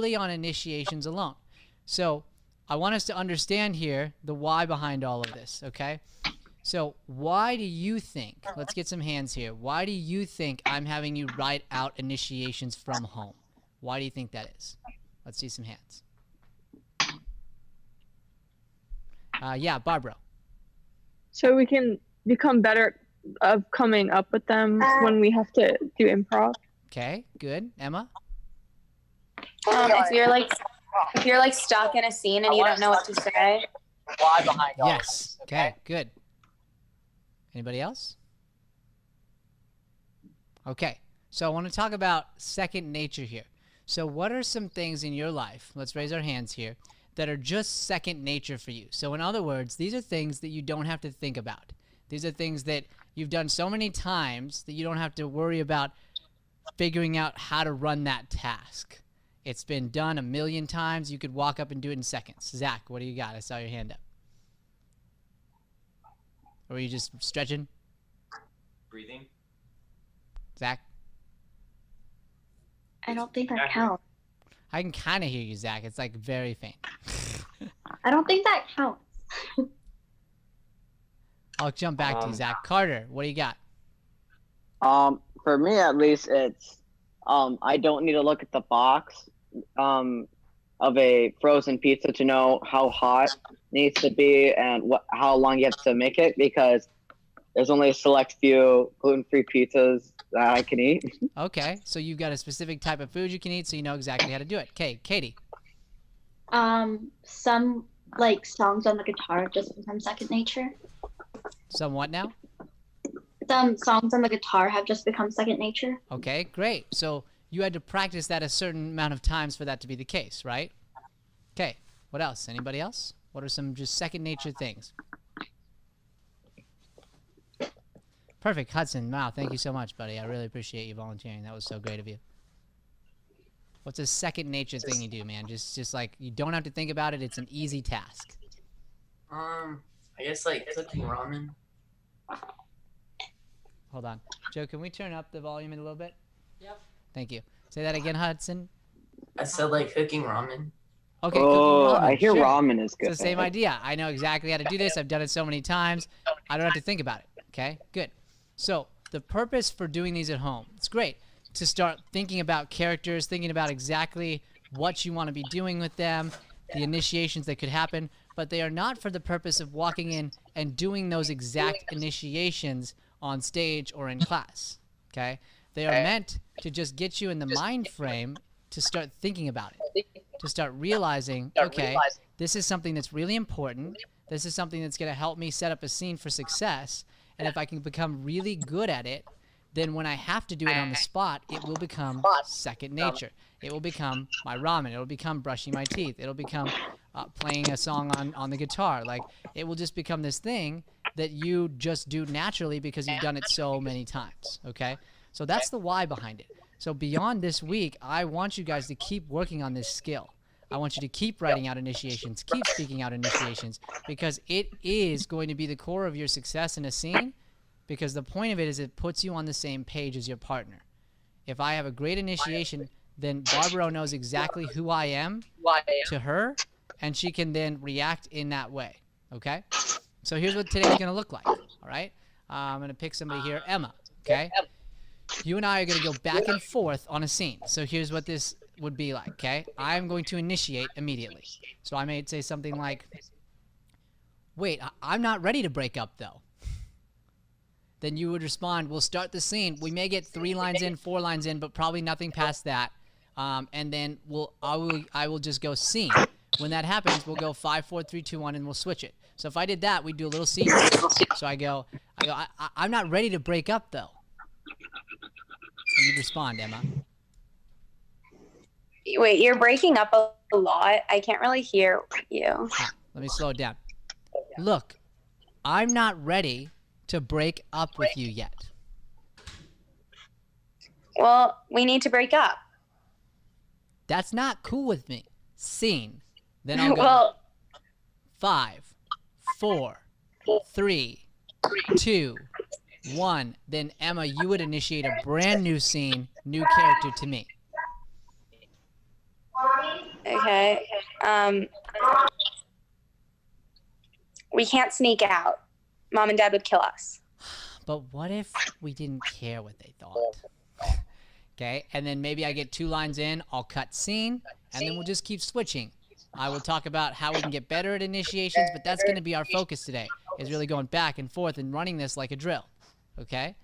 purely on initiations alone. So I want us to understand here the why behind all of this, okay? So why do you think, let's get some hands here, why do you think I'm having you write out initiations from home? Why do you think that is? Let's see some hands. Yeah, Barbara. So we can become better of coming up with them when we have to do improv. Okay, good. Emma? If you're like stuck in a scene and you don't know what to say. Why behind all Yes. this, Okay, good. Anybody else? Okay, so I want to talk about second nature here. So what are some things in your life, let's raise our hands here, that are just second nature for you? So in other words, these are things that you don't have to think about. These are things that you've done so many times that you don't have to worry about figuring out how to run that task. It's been done a million times. You could walk up and do it in seconds. Zach, what do you got? I saw your hand up. Or are you just stretching? Breathing. Zach? I don't think that counts. I can kind of hear you, Zach. It's like very faint. I don't think that counts. I'll jump back to you, Zach. Carter, what do you got? For me at least, it's I don't need to look at the box of a frozen pizza to know how hot it needs to be and how long you have to make it, because there's only a select few gluten-free pizzas that I can eat. Okay, so you've got a specific type of food you can eat, so you know exactly how to do it. Okay, Katie. Some like songs on the guitar just become second nature. Some what now? Some songs on the guitar have just become second nature. Okay, great. So you had to practice that a certain amount of times for that to be the case, right? Okay, what else? Anybody else? What are some just second nature things? Perfect. Hudson, wow, thank you so much, buddy. I really appreciate you volunteering. That was so great of you. What's a second nature thing you do, man? Just like, you don't have to think about it. It's an easy task. I guess like cooking ramen. Hold on. Joe, can we turn up the volume a little bit? Yep. Thank you. Say that again, Hudson. I said like cooking ramen. Okay, Oh, cooking ramen. I hear sure. ramen is good. It's the same idea. I know exactly how to do this. I've done it so many times. I don't have to think about it. Okay, good. So the purpose for doing these at home, it's great to start thinking about characters, thinking about exactly what you want to be doing with them, the initiations that could happen, but they are not for the purpose of walking in and doing those exact initiations on stage or in class, okay? They are meant to just get you in the mind frame to start thinking about it, to start realizing, okay, this is something that's really important. This is something that's going to help me set up a scene for success. And if I can become really good at it, then when I have to do it on the spot, it will become second nature. It will become my ramen. It will become brushing my teeth. It'll become playing a song on the guitar. Like, it will just become this thing that you just do naturally because you've done it so many times, okay? So that's the why behind it. So beyond this week, I want you guys to keep working on this skill. I want you to keep writing out initiations, keep speaking out initiations, because it is going to be the core of your success in a scene, because the point of it is it puts you on the same page as your partner. If I have a great initiation, then Barbara knows exactly who I am to her, and she can then react in that way, okay? So here's what today's going to look like, all right? I'm going to pick somebody here, Emma, okay? You and I are going to go back and forth on a scene. So here's what this would be like, okay? I'm going to initiate immediately. So I may say something like, wait, I'm not ready to break up, though. Then you would respond, we'll start the scene. We may get 3 lines in, 4 lines in, but probably nothing past that. And then I will just go scene. When that happens, we'll go 5, 4, 3, 2, 1, and we'll switch it. So if I did that, we'd do a little scene. So I'm not ready to break up, though. And you'd respond, Emma. Wait, you're breaking up a lot. I can't really hear you. Let me slow it down. Look, I'm not ready to break up with you yet. Well, we need to break up. That's not cool with me. Scene. Then I'll go 5, 4, 3, 2, 1. Then Emma, you would initiate a brand new scene, new character to me. Okay. We can't sneak out. Mom and Dad would kill us. But what if we didn't care what they thought? Okay, and then maybe I get 2 lines in, I'll cut scene, and then we'll just keep switching. I will talk about how we can get better at initiations, but that's going to be our focus today, is really going back and forth and running this like a drill. Okay?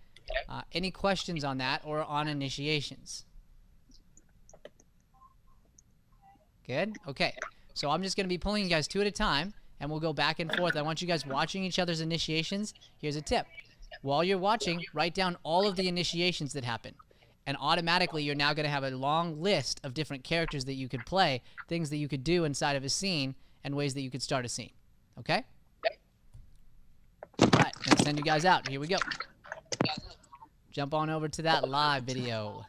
Any questions on that or on initiations? Good? Okay. So I'm just going to be pulling you guys 2 at a time, and we'll go back and forth. I want you guys watching each other's initiations. Here's a tip. While you're watching, write down all of the initiations that happen. And automatically, you're now going to have a long list of different characters that you could play, things that you could do inside of a scene, and ways that you could start a scene. Okay? All right. Let's send you guys out. Here we go. Jump on over to that live video.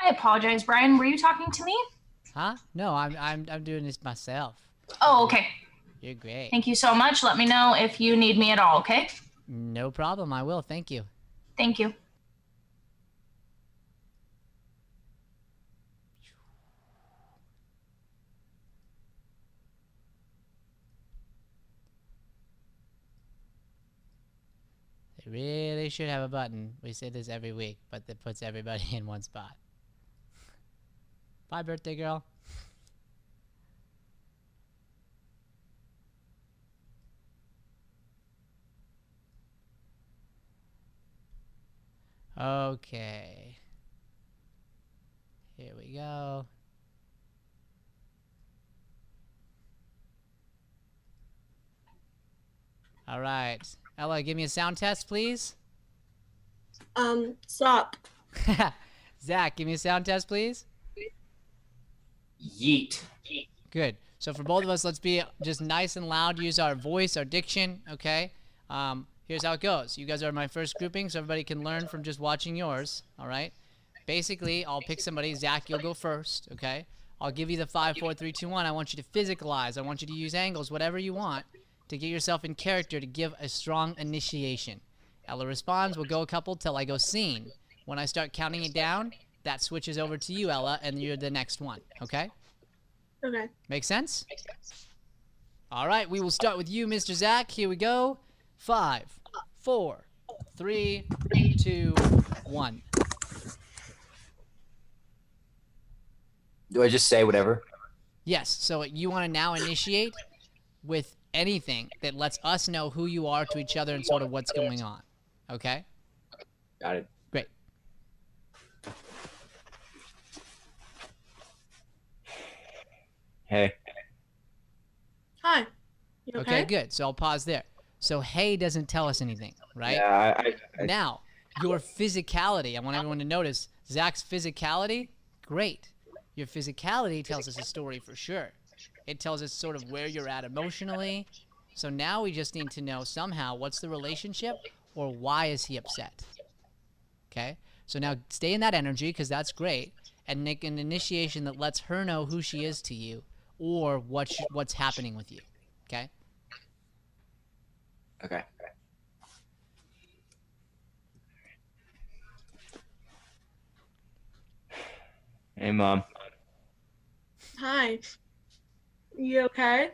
I apologize, Brian. Were you talking to me? Huh? No, I'm doing this myself. Oh, okay. You're great. Thank you so much. Let me know if you need me at all, okay? No problem. I will. Thank you. Thank you. They really should have a button. We say this every week, but that puts everybody in one spot. Bye, birthday girl. Okay. Here we go. All right. Ella, give me a sound test, please. Stop. Zach, give me a sound test, please. Yeet. Good. So for both of us, let's be just nice and loud. Use our voice, our diction, okay? Here's how it goes. You guys are my first grouping, so everybody can learn from just watching yours, all right? Basically, I'll pick somebody. Zach, you'll go first, okay? I'll give you the 5, 4, 3, 2, 1. I want you to physicalize. I want you to use angles, whatever you want, to get yourself in character to give a strong initiation. Ella responds. We'll go a couple till I go scene. When I start counting it down, that switches over to you, Ella, and you're the next one, okay? Okay. Make sense? All right, we will start with you, Mr. Zach. Here we go. 5, 4, 3, 2, 1. Do I just say whatever? Yes, so you want to now initiate with anything that lets us know who you are to each other and sort of what's going on, okay? Got it. Great. Hey. Hi. You okay? Okay, good. So I'll pause there. So hey doesn't tell us anything, right? Yeah, I Now, your physicality. I want everyone to notice Zach's physicality. Great. Your physicality tells us a story for sure. It tells us sort of where you're at emotionally. So now we just need to know somehow what's the relationship or why is he upset. Okay? So now stay in that energy because that's great and make an initiation that lets her know who she is to you or what's happening with you. Okay? Okay. Hey, Mom. Hi. You okay?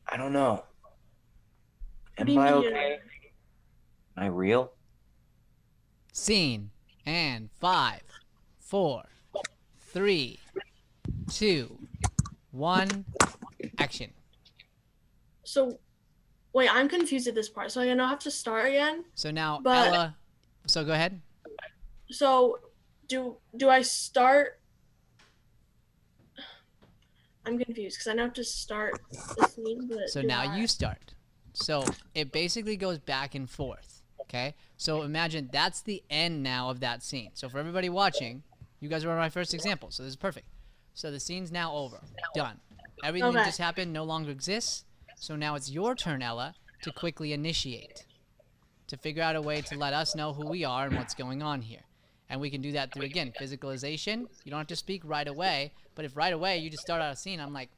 I don't know. What do Am you I mean? okay? Am I real? Scene and 5, 4, 3, 2, 1, action. So, wait, I'm confused at this part. So I have to start again. So now But- Ella, so go ahead. So, do I start? I'm confused because I have to start the scene. But So do now I? you start. So it basically goes back and forth. Okay. So imagine that's the end now of that scene. So for everybody watching, you guys were my first example. So this is perfect. So the scene's now over. Done. Everything that just happened no longer exists. So now it's your turn, Ella, to quickly initiate, to figure out a way to let us know who we are and what's going on here. And we can do that through, again, physicalization. You don't have to speak right away, but if right away you just start out a scene, I'm like,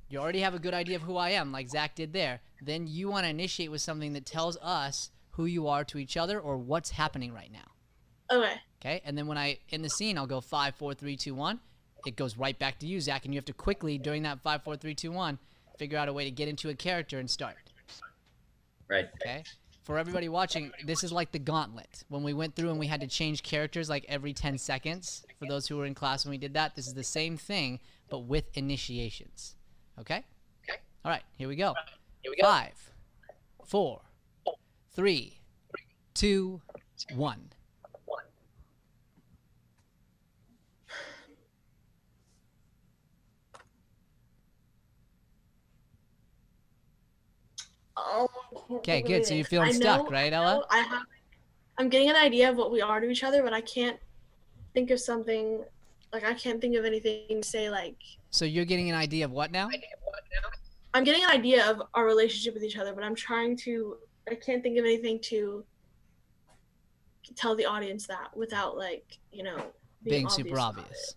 you already have a good idea of who I am, like Zach did there. Then you want to initiate with something that tells us who you are to each other or what's happening right now. Okay. Okay, and then when I end the scene, I'll go 5, 4, 3, 2, 1. It goes right back to you, Zach, and you have to quickly, during that 5, 4, 3, 2, 1, figure out a way to get into a character and start. Right. Okay? For everybody watching, this is like the gauntlet. When we went through and we had to change characters like every 10 seconds, for those who were in class when we did that, this is the same thing, but with initiations. Okay? All right, here we go. 5, 4, 3, 2, 1. Oh, Okay, good. So you're feeling stuck, right, Ella? I'm getting an idea of what we are to each other, but I can't think of something. Like, I can't think of anything to say, like. So you're getting an idea of what now? I'm getting an idea of our relationship with each other, but I'm trying to. I can't think of anything to tell the audience that without, like, you know, being super obvious.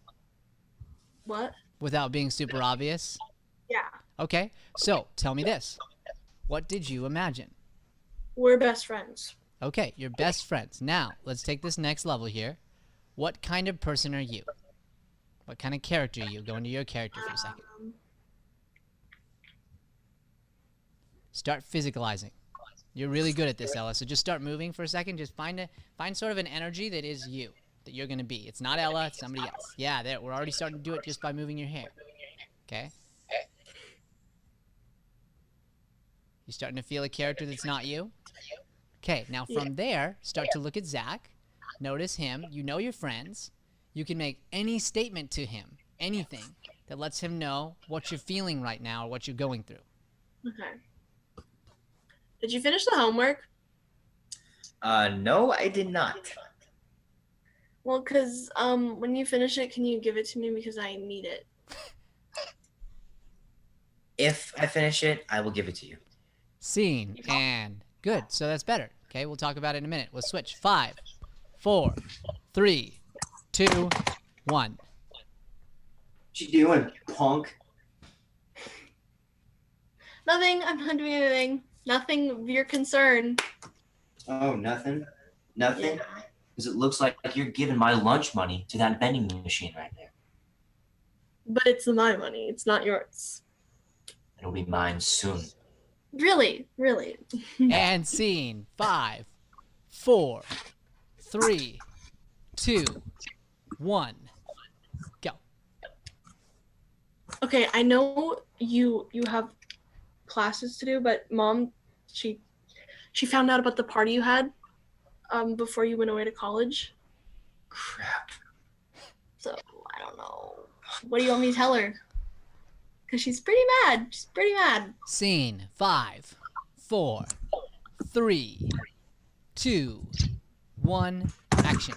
What? Without being super obvious? Yeah. Okay, so tell me this. What did you imagine? We're best friends. Okay, you're best friends. Now, let's take this next level here. What kind of person are you? What kind of character are you? Go into your character for a second. Start physicalizing. You're really good at this, Ella, so just start moving for a second. Just find sort of an energy that is you, that you're going to be. It's not Ella, it's somebody else. Yeah, there. We're already starting to do it just by moving your hair. Okay? You starting to feel a character that's not you? Okay, now from there, start to look at Zach. Notice him. You know your friends. You can make any statement to him, anything, that lets him know what you're feeling right now or what you're going through. Okay. Did you finish the homework? No, I did not. Well, because when you finish it, can you give it to me because I need it? If I finish it, I will give it to you. Scene and good. So that's better. Okay, we'll talk about it in a minute. We'll switch. 5, 4, 3, 2, 1. What you doing, punk? Nothing. I'm not doing anything. Nothing of your concern. Oh, nothing? Nothing? Yeah. Because it looks like you're giving my lunch money to that vending machine right there. But it's my money. It's not yours. It'll be mine soon. Really? Really? And scene. 5, 4, 3, 2, 1. Go. Okay, I know you have classes to do, but Mom, she found out about the party you had before you went away to college. Crap. So I don't know. What do you want me to tell her? Because she's pretty mad. She's pretty mad. Scene. 5, 4, 3, 2, 1. Action.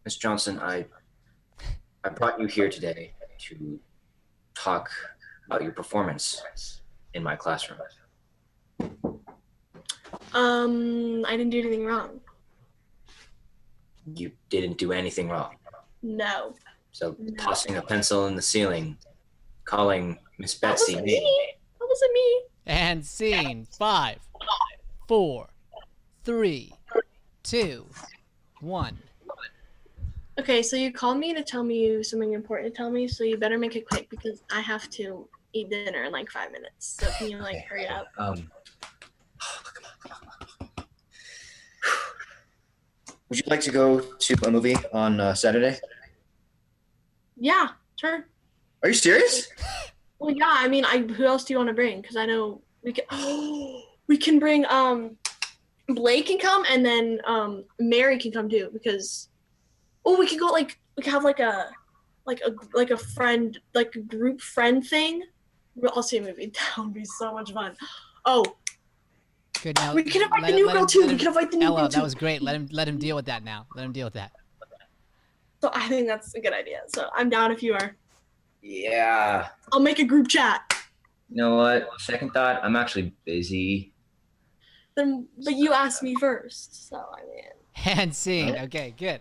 Miss Johnson, I brought you here today to talk about your performance in my classroom. I didn't do anything wrong. You didn't do anything wrong. No. So tossing a pencil in the ceiling, calling Miss Betsy That wasn't me. And scene. 5, 4, 3, 2, 1. Okay, so you called me to tell me something important to tell me, so you better make it quick because I have to eat dinner in like 5 minutes. So can you like hurry up? Would you like to go to a movie on Saturday? Yeah, sure. Are you serious? Well, yeah. I mean, who else do you want to bring? Because I know we can. We can bring Blake can come, and then Mary can come too. Because we could go we could have like a friend, like a group friend thing. We'll all see a movie. That would be so much fun. Oh, Good. Now We can invite the new girl too. We can invite the new Ella, girl that too. was great. Let him deal with that now. Let him deal with that. So I think that's a good idea. So I'm down if you are. Yeah. I'll make a group chat. You know what? Second thought, I'm actually busy. Then, but you asked me first, so I mean. And scene. Okay, good.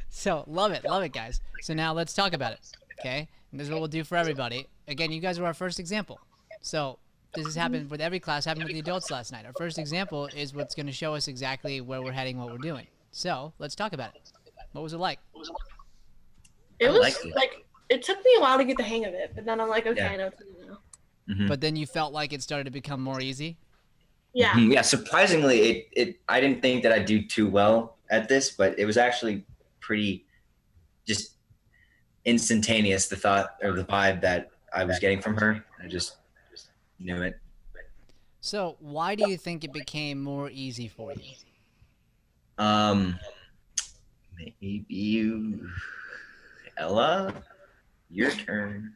So love it, guys. So now let's talk about it. Okay, and this is what we'll do for everybody. Again, you guys were our first example. So this has happened with every class. Happened with the adults last night. Our first example is what's going to show us exactly where we're heading, what we're doing. So let's talk about it. What was it like? It I was liked it. like it took me a while to get the hang of it, but then I'm like, okay, Yeah. I know what to do now. Mhm. But then you felt like it started to become more easy. Yeah. Yeah, surprisingly, I didn't think that I'd do too well at this, but it was actually pretty just instantaneous, the thought or the vibe that I was getting from her. I just knew it. So why do you think it became more easy for you? Maybe you, Ella, your turn.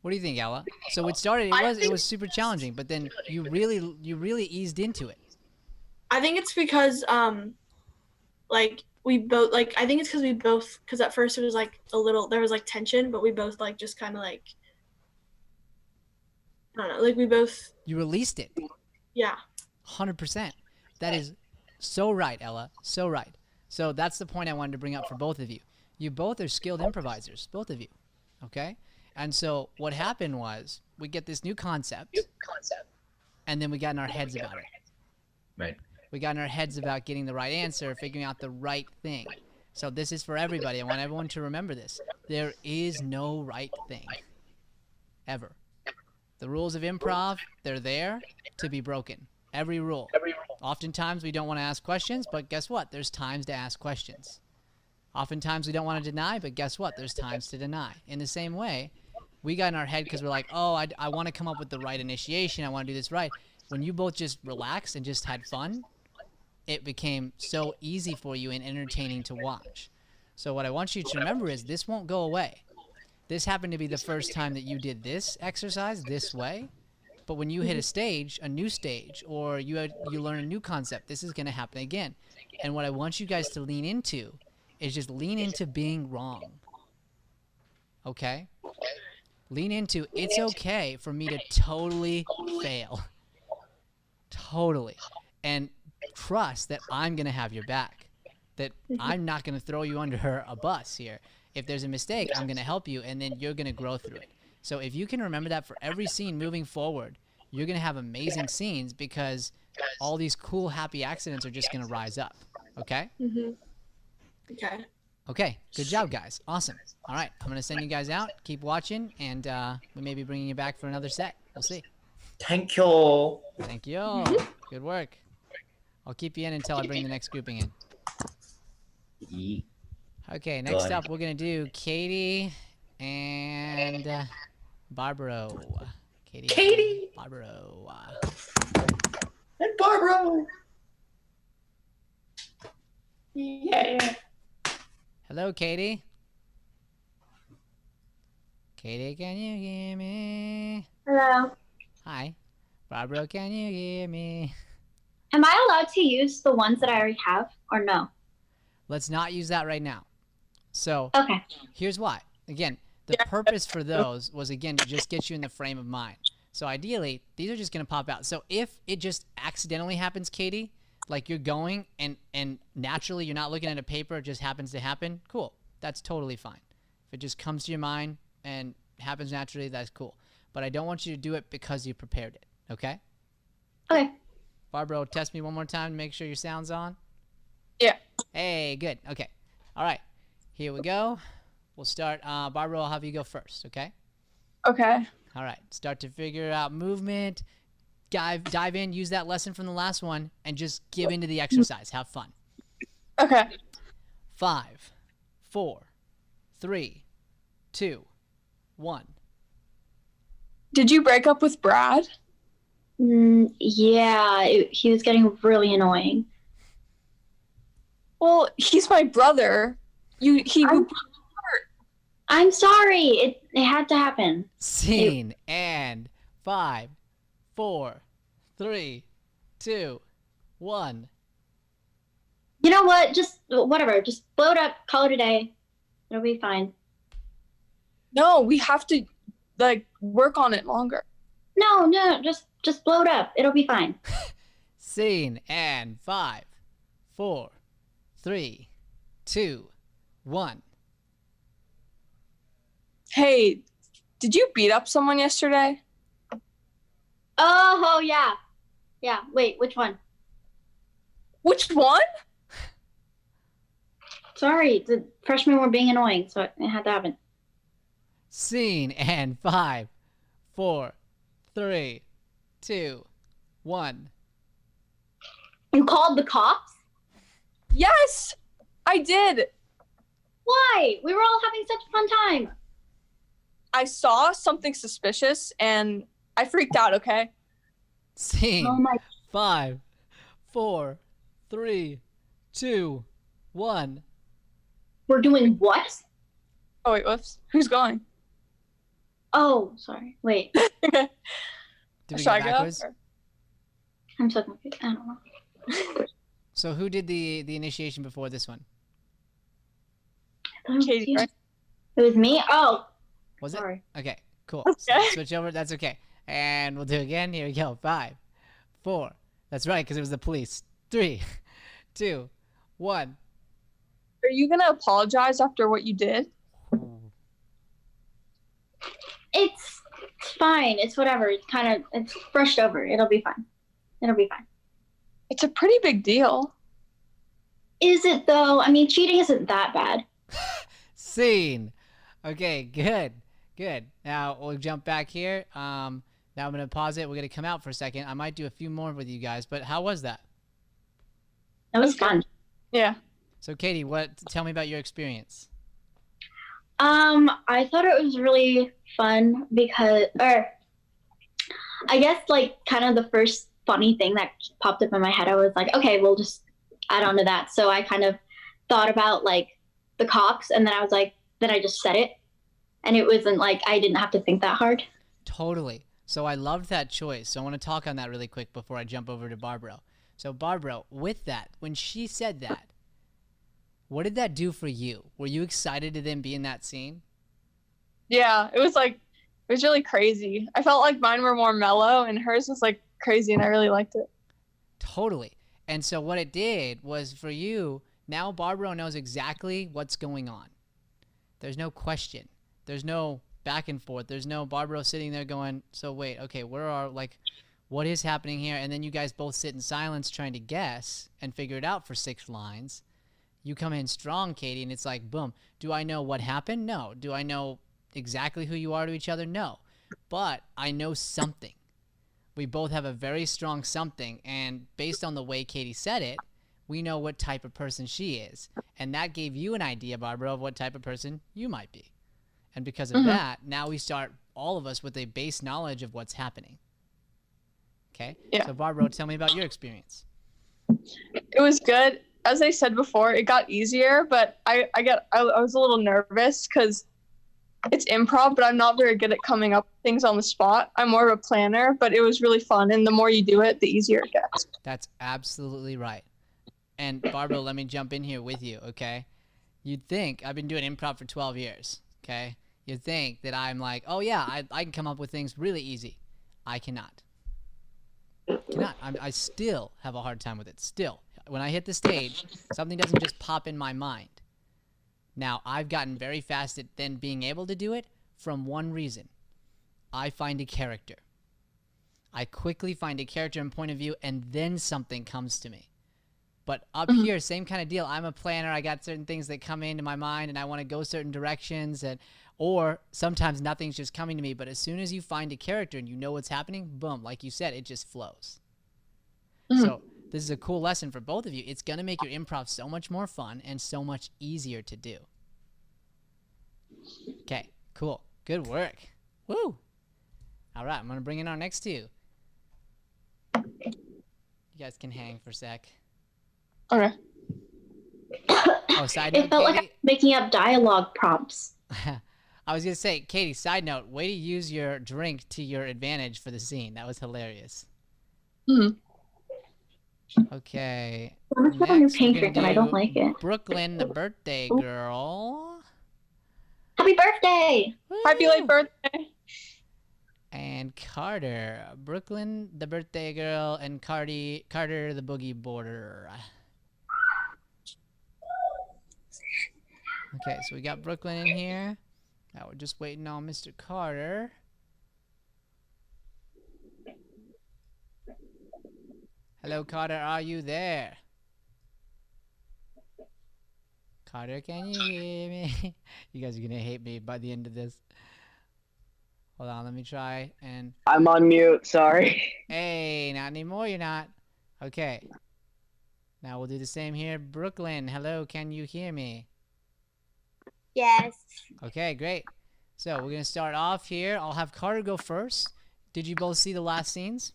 What do you think, Ella? So it started. It was super challenging, but then you really eased into it. I think it's because like we both like I think it's because we both because at first it was like a little there was like tension, but we both like just kind of like I don't know, like we both You released it. yeah. 100%. That is so right, Ella. So right. So that's the point I wanted to bring up for both of you. You both are skilled improvisers, both of you. Okay? And so what happened was we get this new concept, and then we got in our heads about it. Right. We got in our heads about getting the right answer, figuring out the right thing. So this is for everybody. I want everyone to remember this. There is no right thing. Ever. The rules of improv, they're there to be broken. Every rule. Oftentimes we don't want to ask questions, but guess what? There's times to ask questions. Oftentimes we don't want to deny, but guess what? There's times to deny. In the same way, we got in our head because we're like, oh, I want to come up with the right initiation. I want to do this right. When you both just relaxed and just had fun, it became so easy for you and entertaining to watch. So what I want you to remember is this won't go away. This happened to be the first time that you did this exercise this way. But when you hit a stage, a new stage, or you learn a new concept, this is going to happen again. And what I want you guys to lean into is just lean into being wrong. Okay? Lean into it's okay for me to totally fail. Totally. And trust that I'm going to have your back. That I'm not going to throw you under a bus here. If there's a mistake, I'm going to help you, and then you're going to grow through it. So if you can remember that for every scene moving forward, you're going to have amazing scenes because all these cool, happy accidents are just going to rise up. Okay? Mm-hmm. Okay. Okay. Good job, guys. Awesome. All right. I'm going to send you guys out. Keep watching, and we may be bringing you back for another set. We'll see. Thank you. Thank you. Good work. I'll keep you in until I bring the next grouping in. Okay, next up we're going to do Katie and Barbara. Katie. Barbara. And Barbara. Yeah. Hello, Katie. Katie, can you hear me? Hello. Hi. Barbara, can you hear me? Am I allowed to use the ones that I already have or no? Let's not use that right now. So Okay. here's why. Again, the purpose for those was, again, to just get you in the frame of mind. So ideally, these are just going to pop out. So if it just accidentally happens, Katie, like you're going and naturally you're not looking at a paper, it just happens to happen, cool. That's totally fine. If it just comes to your mind and happens naturally, that's cool. But I don't want you to do it because you prepared it, okay? Okay. Barbara, test me one more time to make sure your sound's on. Yeah. Hey, good. Okay. All right. Here we go. We'll start. Barbara, I'll have you go first, okay? Okay. All right. Start to figure out movement. Dive in. Use that lesson from the last one and just give into the exercise. Have fun. Okay. 5, 4, 3, 2, 1. Did you break up with Brad? Yeah, he was getting really annoying. Well, he's my brother. I'm sorry. It had to happen. Scene and 5, 4, 3, 2, 1. You know what? Just whatever. Just blow it up. Call it a day. It'll be fine. No, we have to like work on it longer. No, just blow it up. It'll be fine. Scene and 5, 4, 3, 2, 1. Hey, did you beat up someone yesterday? Oh yeah. Yeah. Wait, which one? Which one? Sorry, the freshmen were being annoying, so it had to happen. Scene and 5, 4, 3, 2, 1. You called the cops? Yes, I did. Why? We were all having such a fun time. I saw something suspicious and I freaked out, okay? Scene Oh my. 5, 4, 3, 2, 1. We're doing what? Oh, wait, whoops. Who's going? Oh, sorry. Wait. Okay. Did we Should go I go? backwards? Or- I'm so confused. I don't know. So who did the initiation before this one? I thought it was Katie, you. right? It was me? Oh. Was it? Sorry. Okay, cool. Okay. Switch over. That's okay. And we'll do it again. Here we go. 5, 4. That's right, because it was the police. 3, 2, 1. Are you going to apologize after what you did? It's fine. It's whatever. It's brushed over. It'll be fine. It'll be fine. It's a pretty big deal. Is it though? I mean, cheating isn't that bad. Scene. Okay, good. Good. Now we'll jump back here. Now I'm going to pause it. We're going to come out for a second. I might do a few more with you guys, but how was that? That was fun. Yeah. So Katie, tell me about your experience. I thought it was really fun or I guess like kind of the first funny thing that popped up in my head, I was like, okay, we'll just add on to that. So I kind of thought about like the cops, and then I was like, then I just said it, and it wasn't like I didn't have to think that hard. Totally. So I loved that choice. So I want to talk on that really quick before I jump over to Barbara. So Barbara, with that, when she said that, what did that do for you? Were you excited to then be in that scene? Yeah, it was really crazy. I felt like mine were more mellow and hers was like crazy, and I really liked it. Totally. And so what it did was for you, now Barbara knows exactly what's going on. There's no question. There's no back and forth. There's no Barbara sitting there going, so wait, okay, what is happening here? And then you guys both sit in silence trying to guess and figure it out for 6 lines. You come in strong, Katie, and it's like, boom. Do I know what happened? No. Do I know exactly who you are to each other? No. But I know something. We both have a very strong something, and based on the way Katie said it, we know what type of person she is. And that gave you an idea, Barbara, of what type of person you might be. And because of that, now we start, all of us, with a base knowledge of what's happening. Okay? Yeah. So, Barbara, tell me about your experience. It was good. As I said before, it got easier, but I was a little nervous because it's improv, but I'm not very good at coming up with things on the spot. I'm more of a planner, but it was really fun, and the more you do it, the easier it gets. That's absolutely right. And Barbara, let me jump in here with you, okay? You'd think, I've been doing improv for 12 years, okay? You'd think that I'm like, oh yeah, I can come up with things really easy. I cannot. I still have a hard time with it, still. When I hit the stage, something doesn't just pop in my mind. Now, I've gotten very fast at then being able to do it from one reason. I find a character. I quickly find a character and point of view, and then something comes to me. But up here, same kind of deal. I'm a planner. I got certain things that come into my mind, and I want to go certain directions, or sometimes nothing's just coming to me. But as soon as you find a character and you know what's happening, boom, like you said, it just flows. So this is a cool lesson for both of you. It's going to make your improv so much more fun and so much easier to do. Okay, cool. Good work. Woo! All right, I'm going to bring in our next two. You guys can hang for a sec. Okay. Oh, side note, It felt like I Katie? was making up dialogue prompts. I was gonna say, Katie, side note, way to use your drink to your advantage for the scene. That was hilarious. Okay. I've got a new Next, we're pink gonna drink and I don't do like it. Brooklyn, the birthday girl. Happy birthday! Happy Woo! late birthday. And Carter, Brooklyn, the birthday girl, and Carter, the boogie boarder. Okay, so we got Brooklyn in here. Now we're just waiting on Mr. Carter. Hello, Carter, are you there? Carter, can you hear me? You guys are gonna hate me by the end of this. Hold on, let me try and... I'm on mute, sorry. Hey, not anymore, you're not. Okay. Now we'll do the same here. Brooklyn, hello, can you hear me? Yes. Okay, great. So we're gonna start off here. I'll have Carter go first. Did you both see the last scenes?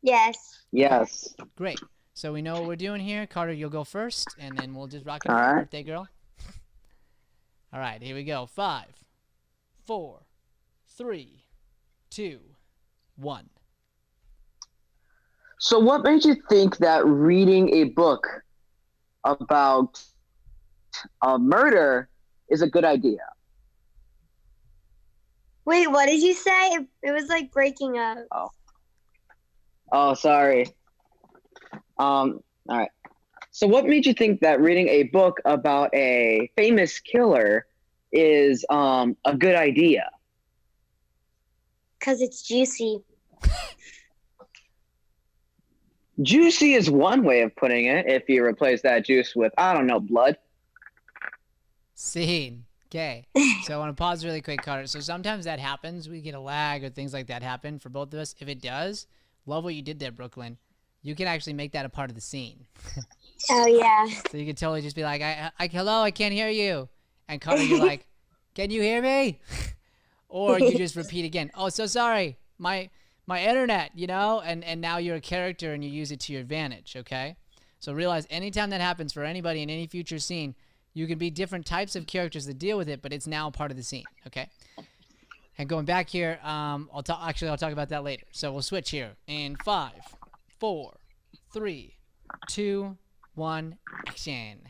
Yes. Yes. Great. So we know what we're doing here. Carter, you'll go first, and then we'll just rock it All out, right. birthday girl. All right, here we go. 5, 4, 3, 2, 1. So what made you think that reading a book about a murder is a good idea? Wait, what did you say? It was like breaking up. Oh, sorry. All right. So what made you think that reading a book about a famous killer is a good idea? Because it's juicy. Juicy is one way of putting it if you replace that juice with, I don't know, blood. Scene. Okay. So I want to pause really quick, Carter. So sometimes that happens. We get a lag or things like that happen for both of us. If it does, love what you did there, Brooklyn. You can actually make that a part of the scene. Oh, yeah. So you can totally just be like, hello, I can't hear you. And Carter, you're like, can you hear me? Or you just repeat again. Oh, so sorry. My internet, you know? And now you're a character and you use it to your advantage, okay? So realize anytime that happens for anybody in any future scene, you can be different types of characters that deal with it, but it's now part of the scene, okay? And going back here, I'll talk about that later. So we'll switch here in 5, 4, 3, 2, 1, action.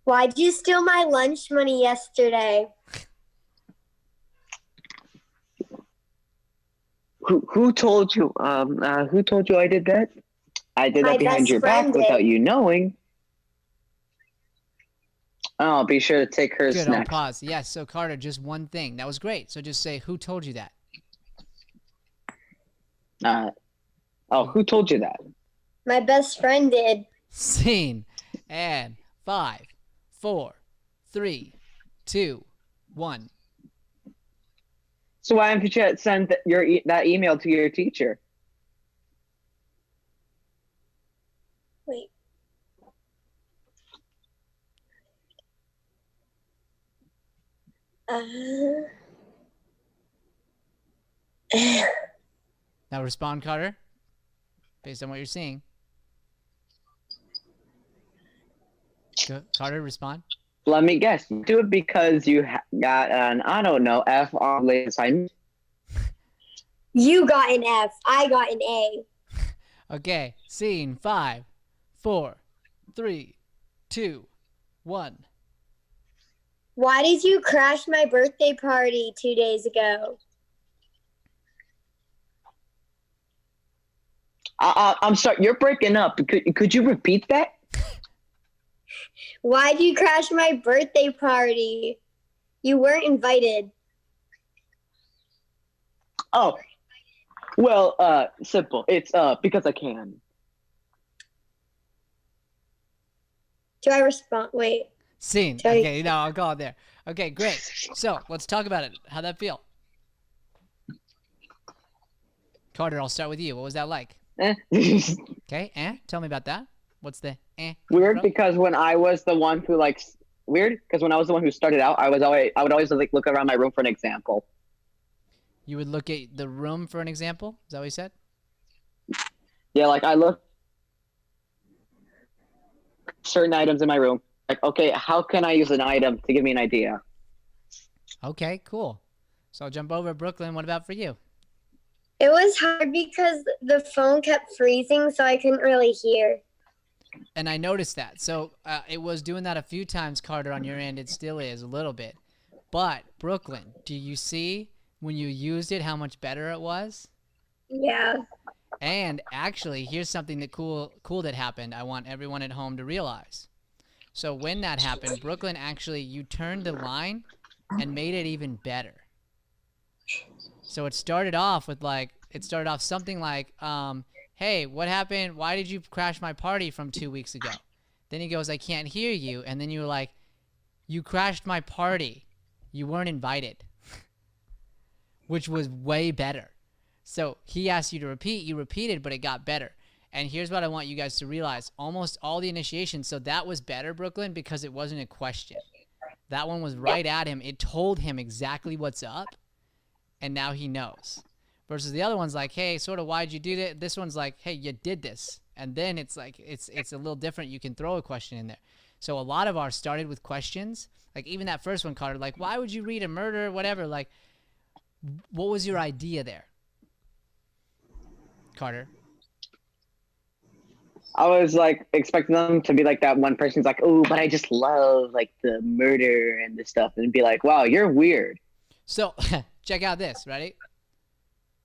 Why'd you steal my lunch money yesterday? Who told you? Who told you I did that? I did My that behind best your back friend did. without you knowing. Oh, be sure to take hers Good, I'll next. pause. Yes, so Carter, just one thing. That was great. So just say, who told you that? Who told you that? My best friend did. Scene. And 5, 4, 3, 2, 1. So why haven't you sent that email to your teacher? Wait. Now respond, Carter, based on what you're seeing. Carter, respond. Let me guess. Do it because you got an, I don't know, F on late assignment. You got an F. I got an A. Okay, scene 5, 4, 3, 2, 1. Why did you crash my birthday party 2 days ago? I'm sorry, you're breaking up. Could you repeat that? Why'd you crash my birthday party? You weren't invited. Oh, well, simple. It's because I can. Do I respond? Wait. Scene. Sorry. Okay, no, I'll call it there. Okay, great. So let's talk about it. How'd that feel? Carter, I'll start with you. What was that like? Okay, tell me about that. What's the Weird because when I was the one who when I was the one who started out, I would always like look around my room for an example. You would look at the room for an example? Is that what you said? Yeah, like I look certain items in my room. Like, okay, how can I use an item to give me an idea? Okay, cool. So I'll jump over Brooklyn. What about for you? It was hard because the phone kept freezing, so I couldn't really hear. And I noticed that. So it was doing that a few times, Carter, on your end. It still is a little bit. But Brooklyn, do you see when you used it how much better it was? Yeah. And actually, here's something that cool that happened. I want everyone at home to realize. So when that happened, Brooklyn, actually, you turned the line and made it even better. So it started off with something like, hey, what happened? Why did you crash my party from 2 weeks ago? Then he goes, I can't hear you. And then you were like, you crashed my party. You weren't invited, which was way better. So he asked you to repeat. You repeated, but it got better. And here's what I want you guys to realize. Almost all the initiations, so that was better, Brooklyn, because it wasn't a question. That one was right at him. It told him exactly what's up, and now he knows. Versus the other one's like, hey, sort of, why'd you do that? This one's like, hey, you did this. And then it's like, it's a little different. You can throw a question in there. So a lot of ours started with questions. Like even that first one, Carter, like, why would you read a murder, whatever? Like, what was your idea there? Carter? I was like expecting them to be like that one person's like, oh, but I just love like the murder and this stuff, and be like, wow, you're weird. So check out this, ready?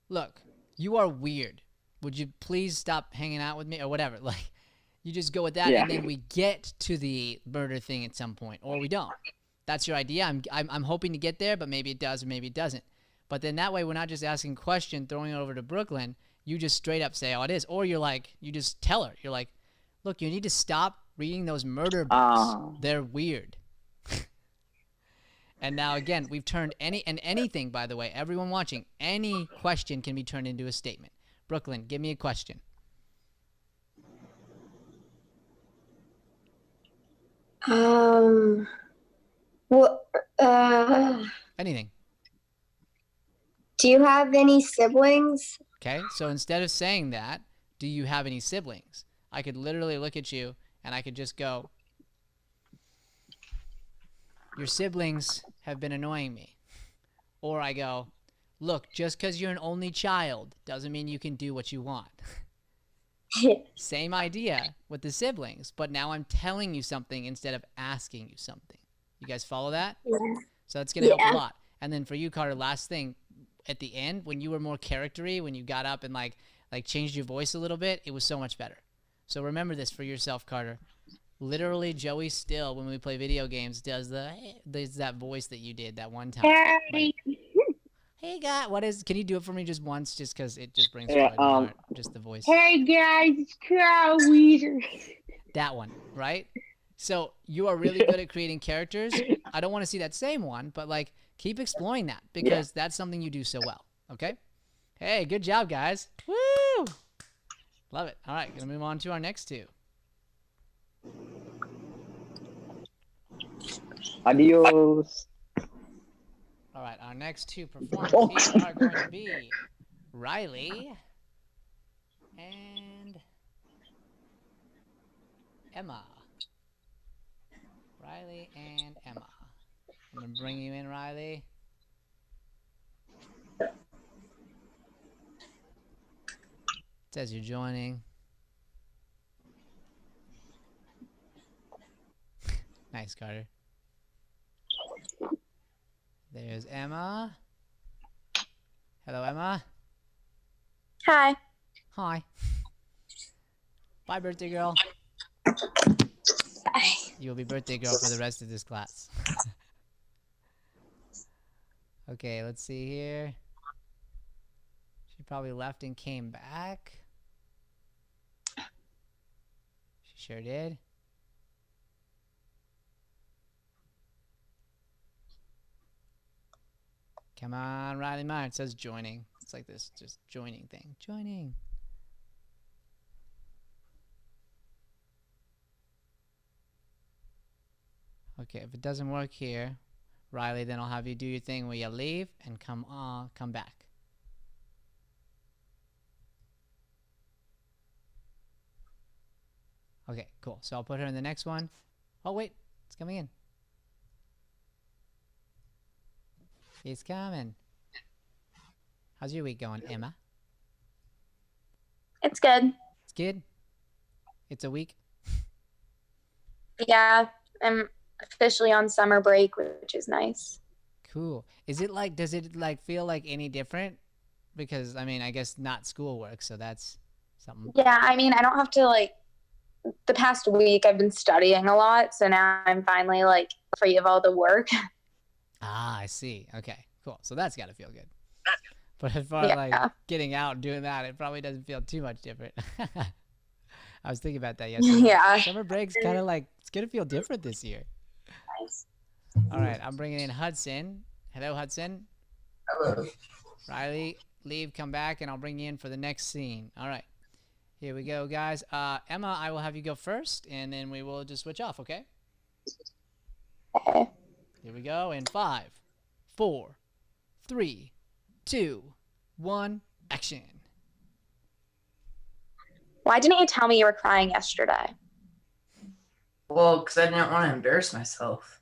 Look, you are weird. Would you please stop hanging out with me or whatever? Like, you just go with that, Yeah. and then we get to the murder thing at some point, or we don't. That's your idea. I'm hoping to get there, but maybe it does or maybe it doesn't. But then that way, we're not just asking a question, throwing it over to Brooklyn. You just straight up say, oh, it is. Or you're like, you just tell her. You're like, look, you need to stop reading those murder books. They're weird. And now, again, we've turned anything, by the way, everyone watching, any question can be turned into a statement. Brooklyn, give me a question. What? Anything. Do you have any siblings? Okay, so instead of saying that, do you have any siblings? I could literally look at you and I could just go, your siblings have been annoying me. Or I go, look, just because you're an only child doesn't mean you can do what you want. Same idea with the siblings, but now I'm telling you something instead of asking you something. You guys follow that? Yeah. So that's going to help a lot. And then for you, Carter, last thing, at the end, when you were more character-y, when you got up and like changed your voice a little bit, it was so much better. So remember this for yourself, Carter. Literally, Joey still, when we play video games, does that voice that you did that one time. Like, hey, guy, can you do it for me just once, just because it just brings joy to my heart, just the voice. Hey guys, it's Crow Weeder. That one, right? So you are really good at creating characters. I don't want to see that same one, but like keep exploring that because that's something you do so well. Okay? Hey, good job, guys. Woo! Love it. All right, gonna move on to our next two. Adios. All right, our next two performers here are going to be Riley and Emma. Riley and Emma. I'm going to bring you in, Riley. It says you're joining. Nice, Carter. There's Emma. Hello, Emma. Hi. Hi. Bye, birthday girl. Bye. You'll be birthday girl for the rest of this class. Okay, let's see here. She probably left and came back. She sure did. Come on, Riley Meyer. It says joining. It's like this just joining thing. Joining. Okay, if it doesn't work here, Riley, then I'll have you do your thing where you leave and come back. Okay, cool. So I'll put her in the next one. Oh, wait. It's coming in. He's coming. How's your week going, Emma? It's good. It's good. It's a week. Yeah, I'm officially on summer break, which is nice. Cool. Is it like, does it like feel like any different? Because I mean, I guess not schoolwork, so that's something. Yeah, I mean, I don't have to like, the past week I've been studying a lot, so now I'm finally like free of all the work. Ah, I see. Okay, cool. So that's got to feel good. But as far as like getting out and doing that, it probably doesn't feel too much different. I was thinking about that yesterday. Yeah. Summer break's kind of like, it's going to feel different this year. Nice. All right, I'm bringing in Hudson. Hello, Hudson. Hello. Riley, leave, come back, and I'll bring you in for the next scene. All right. Here we go, guys. Emma, I will have you go first, and then we will just switch off, okay? Okay. Here we go in 5, 4, 3, 2, 1, action. Why didn't you tell me you were crying yesterday? Well, because I didn't want to embarrass myself.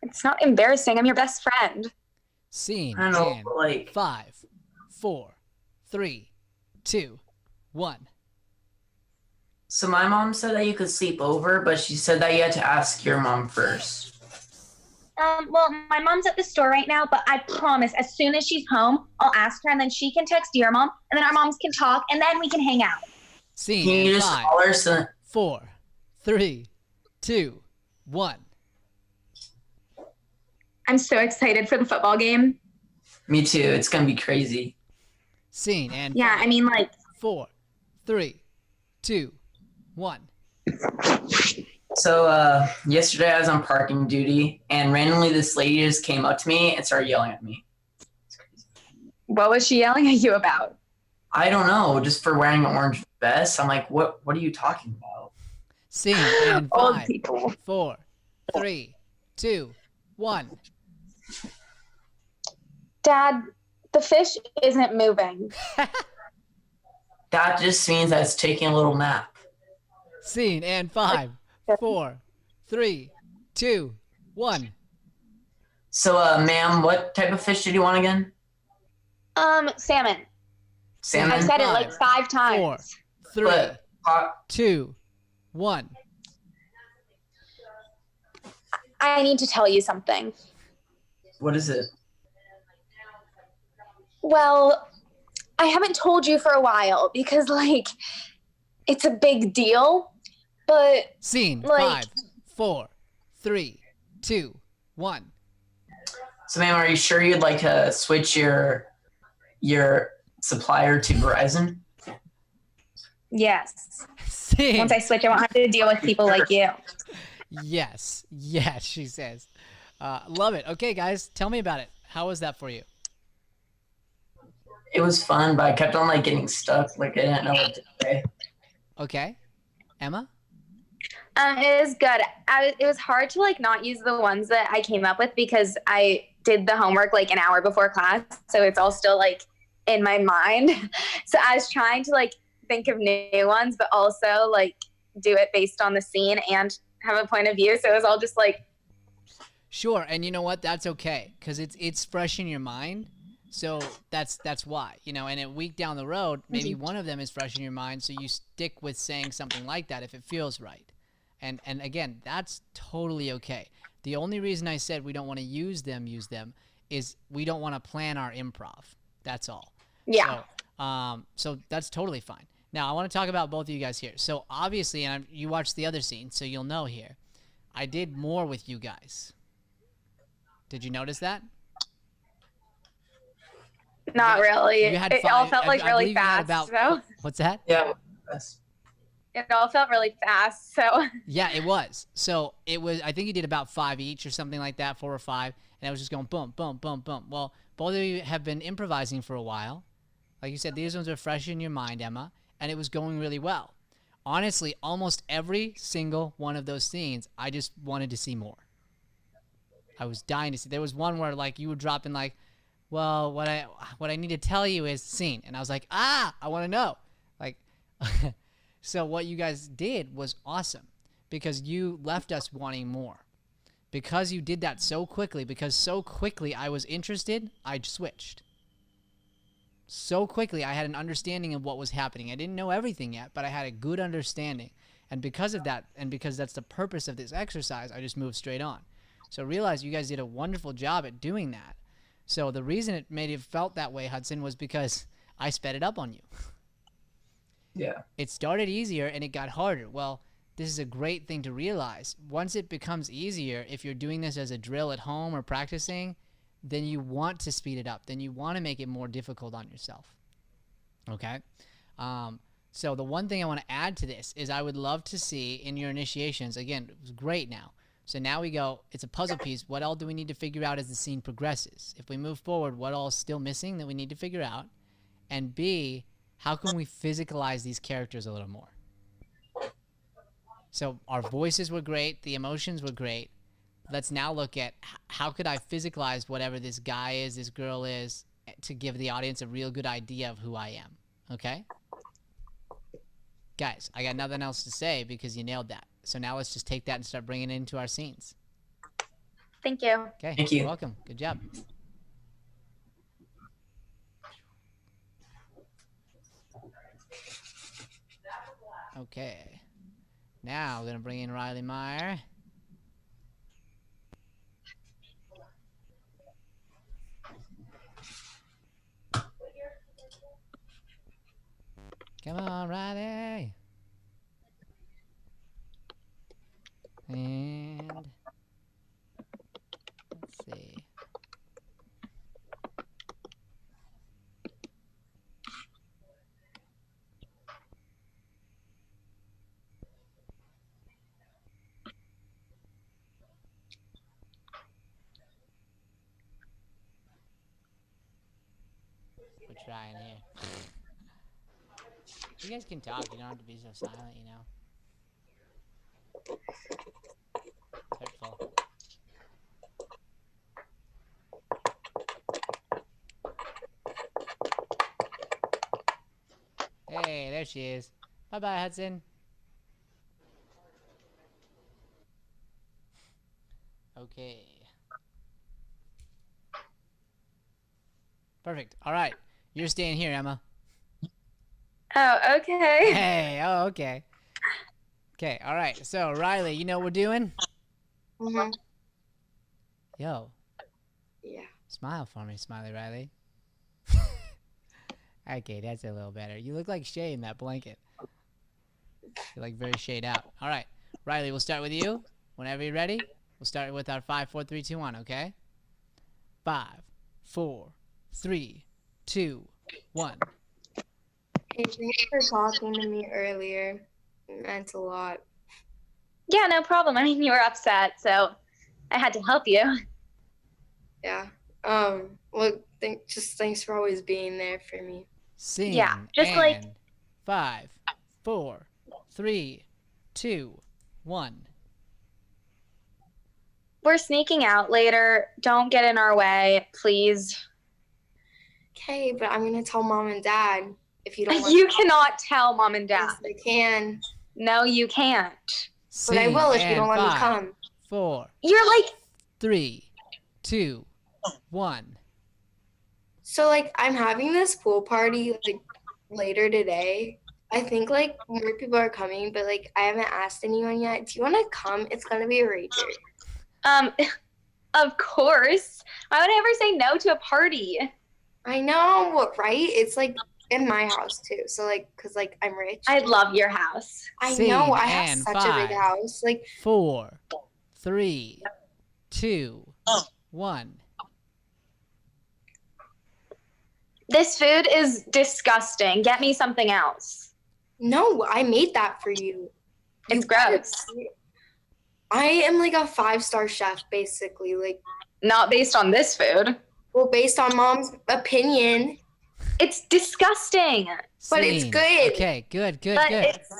It's not embarrassing. I'm your best friend. Scene I know, in but, like, 5, 4, 3, 2, 1. So my mom said that you could sleep over, but she said that you had to ask your mom first. Well, my mom's at the store right now, but I promise as soon as she's home, I'll ask her and then she can text your mom and then our moms can talk and then we can hang out. Scene Can you in just 5, call her so 4, 3, 2, 1. I'm so excited for the football game. Me too. It's gonna be crazy. Scene and Yeah, 5, I mean, like, 4, 3, 2, 1. So yesterday I was on parking duty, and randomly this lady just came up to me and started yelling at me. what was she yelling at you about? I don't know, just for wearing an orange vest. I'm like, what are you talking about? Scene in Old 5, people. 4, 3, 2, 1. Dad, the fish isn't moving. That just means that it's taking a little nap. Scene and 5, 4, 3, 2, 1. So, ma'am, what type of fish did you want again? Salmon. Salmon? I've said it like 5 4, times. 3, But, 2, 1. I need to tell you something. what is it? Well, I haven't told you for a while because, like, it's a big deal. But Scene like, 5, 4, 3, 2, 1. So, ma'am, are you sure you'd like to switch your supplier to Verizon? yes. Scene. Once I switch, I won't have to deal with people like you. Yes, yes, she says. Love it. Okay, guys, tell me about it. How was that for you? It was fun, but I kept on like getting stuck. Like I didn't know what to say. Okay. Emma? It is good. It was hard to like not use the ones that I came up with because I did the homework like an hour before class, so it's all still like in my mind. So I was trying to like think of new ones, but also like do it based on the scene and have a point of view. So it was all just like. Sure, and you know what? That's okay, because it's fresh in your mind. So that's why, you know, and a week down the road, maybe one of them is fresh in your mind, so you stick with saying something like that if it feels right. And again, that's totally okay. The only reason I said we don't want to use them is we don't want to plan our improv. That's all. Yeah. So that's totally fine. Now, I want to talk about both of you guys here. So obviously, and you watched the other scene, so you'll know here, I did more with you guys. Did you notice that? Not really. You had It 5, all felt like I really believe you had fast. about, So what's that? Yeah. it all felt really fast. So Yeah, it was. So it was, I think you did about 5 each or something like that, 4 or 5. And it was just going boom, boom, boom, boom. Well, both of you have been improvising for a while. Like you said, these ones are fresh in your mind, Emma. And it was going really well. Honestly, almost every single one of those scenes, I just wanted to see more. I was dying to see. There was one where like you were dropping like, well, what I need to tell you is scene. And I was like, I want to know. Like, so what you guys did was awesome because you left us wanting more. because you did that so quickly, because so quickly I was interested, I switched. So quickly I had an understanding of what was happening. I didn't know everything yet, but I had a good understanding. And because of that, and because that's the purpose of this exercise, I just moved straight on. So realize you guys did a wonderful job at doing that. So the reason it made you felt that way, Hudson, was because I sped it up on you. Yeah. It started easier and it got harder. Well, this is a great thing to realize. Once it becomes easier, if you're doing this as a drill at home or practicing, then you want to speed it up. Then you want to make it more difficult on yourself. Okay? So the one thing I want to add to this is I would love to see in your initiations, again, it was great now. So now we go, it's a puzzle piece. What all do we need to figure out as the scene progresses? If we move forward, what all is still missing that we need to figure out? And B, how can we physicalize these characters a little more? So our voices were great. The emotions were great. Let's now look at how could I physicalize whatever this guy is, this girl is, to give the audience a real good idea of who I am. Okay? Guys, I got nothing else to say because you nailed that. So now let's just take that and start bringing it into our scenes. Thank you. Okay. Thank you. You're welcome. Good job. Okay. Now we're going to bring in Riley Meyer. Come on, Riley. And let's see. We're trying here. You guys can talk. You don't have to be so silent, you know. It's hurtful. Hey, there she is. Bye-bye, Hudson. Okay. Perfect. All right. You're staying here, Emma. Oh, okay. Hey, oh, okay. Okay, all right. So, Riley, you know what we're doing? Mm-hmm. Yo. Yeah. Smile for me, Smiley Riley. Okay, that's a little better. You look like Shay in that blanket. You're like very shade out. All right. Riley, we'll start with you. Whenever you're ready, we'll start with our 5, 4, 3, 2, 1, okay? 5, 4, 3, 2, 1. Hey, thanks for talking to me earlier. It meant a lot. Yeah, no problem. I mean, you were upset, so I had to help you. Yeah. Well, thanks for always being there for me. Sing. Yeah, just and like 5, 4, 3, 2, 1. we're sneaking out later. Don't get in our way, please. Okay, but I'm gonna tell mom and dad if you don't. Want You cannot tell mom and dad. Yes, I can. No, you can't. But I will if you and don't let me 5, come. 4, You're like 3, 2, 1. So like I'm having this pool party like later today. I think like more people are coming, but like I haven't asked anyone yet. Do you want to come? It's gonna be a rager. Of course. Why would I ever say no to a party? I know, right? It's like in my house too. So like, cause like I'm rich. I love your house. I Scene know. I have and such a big 5, house. Like 4, 3, 2, 1. This food is disgusting. Get me something else. no, I made that for you. It's gross. I am like a 5-star chef, basically. Like, Not based on this food. well, based on mom's opinion, It's disgusting. but it's Scene. good. Okay, good, good, But good. it's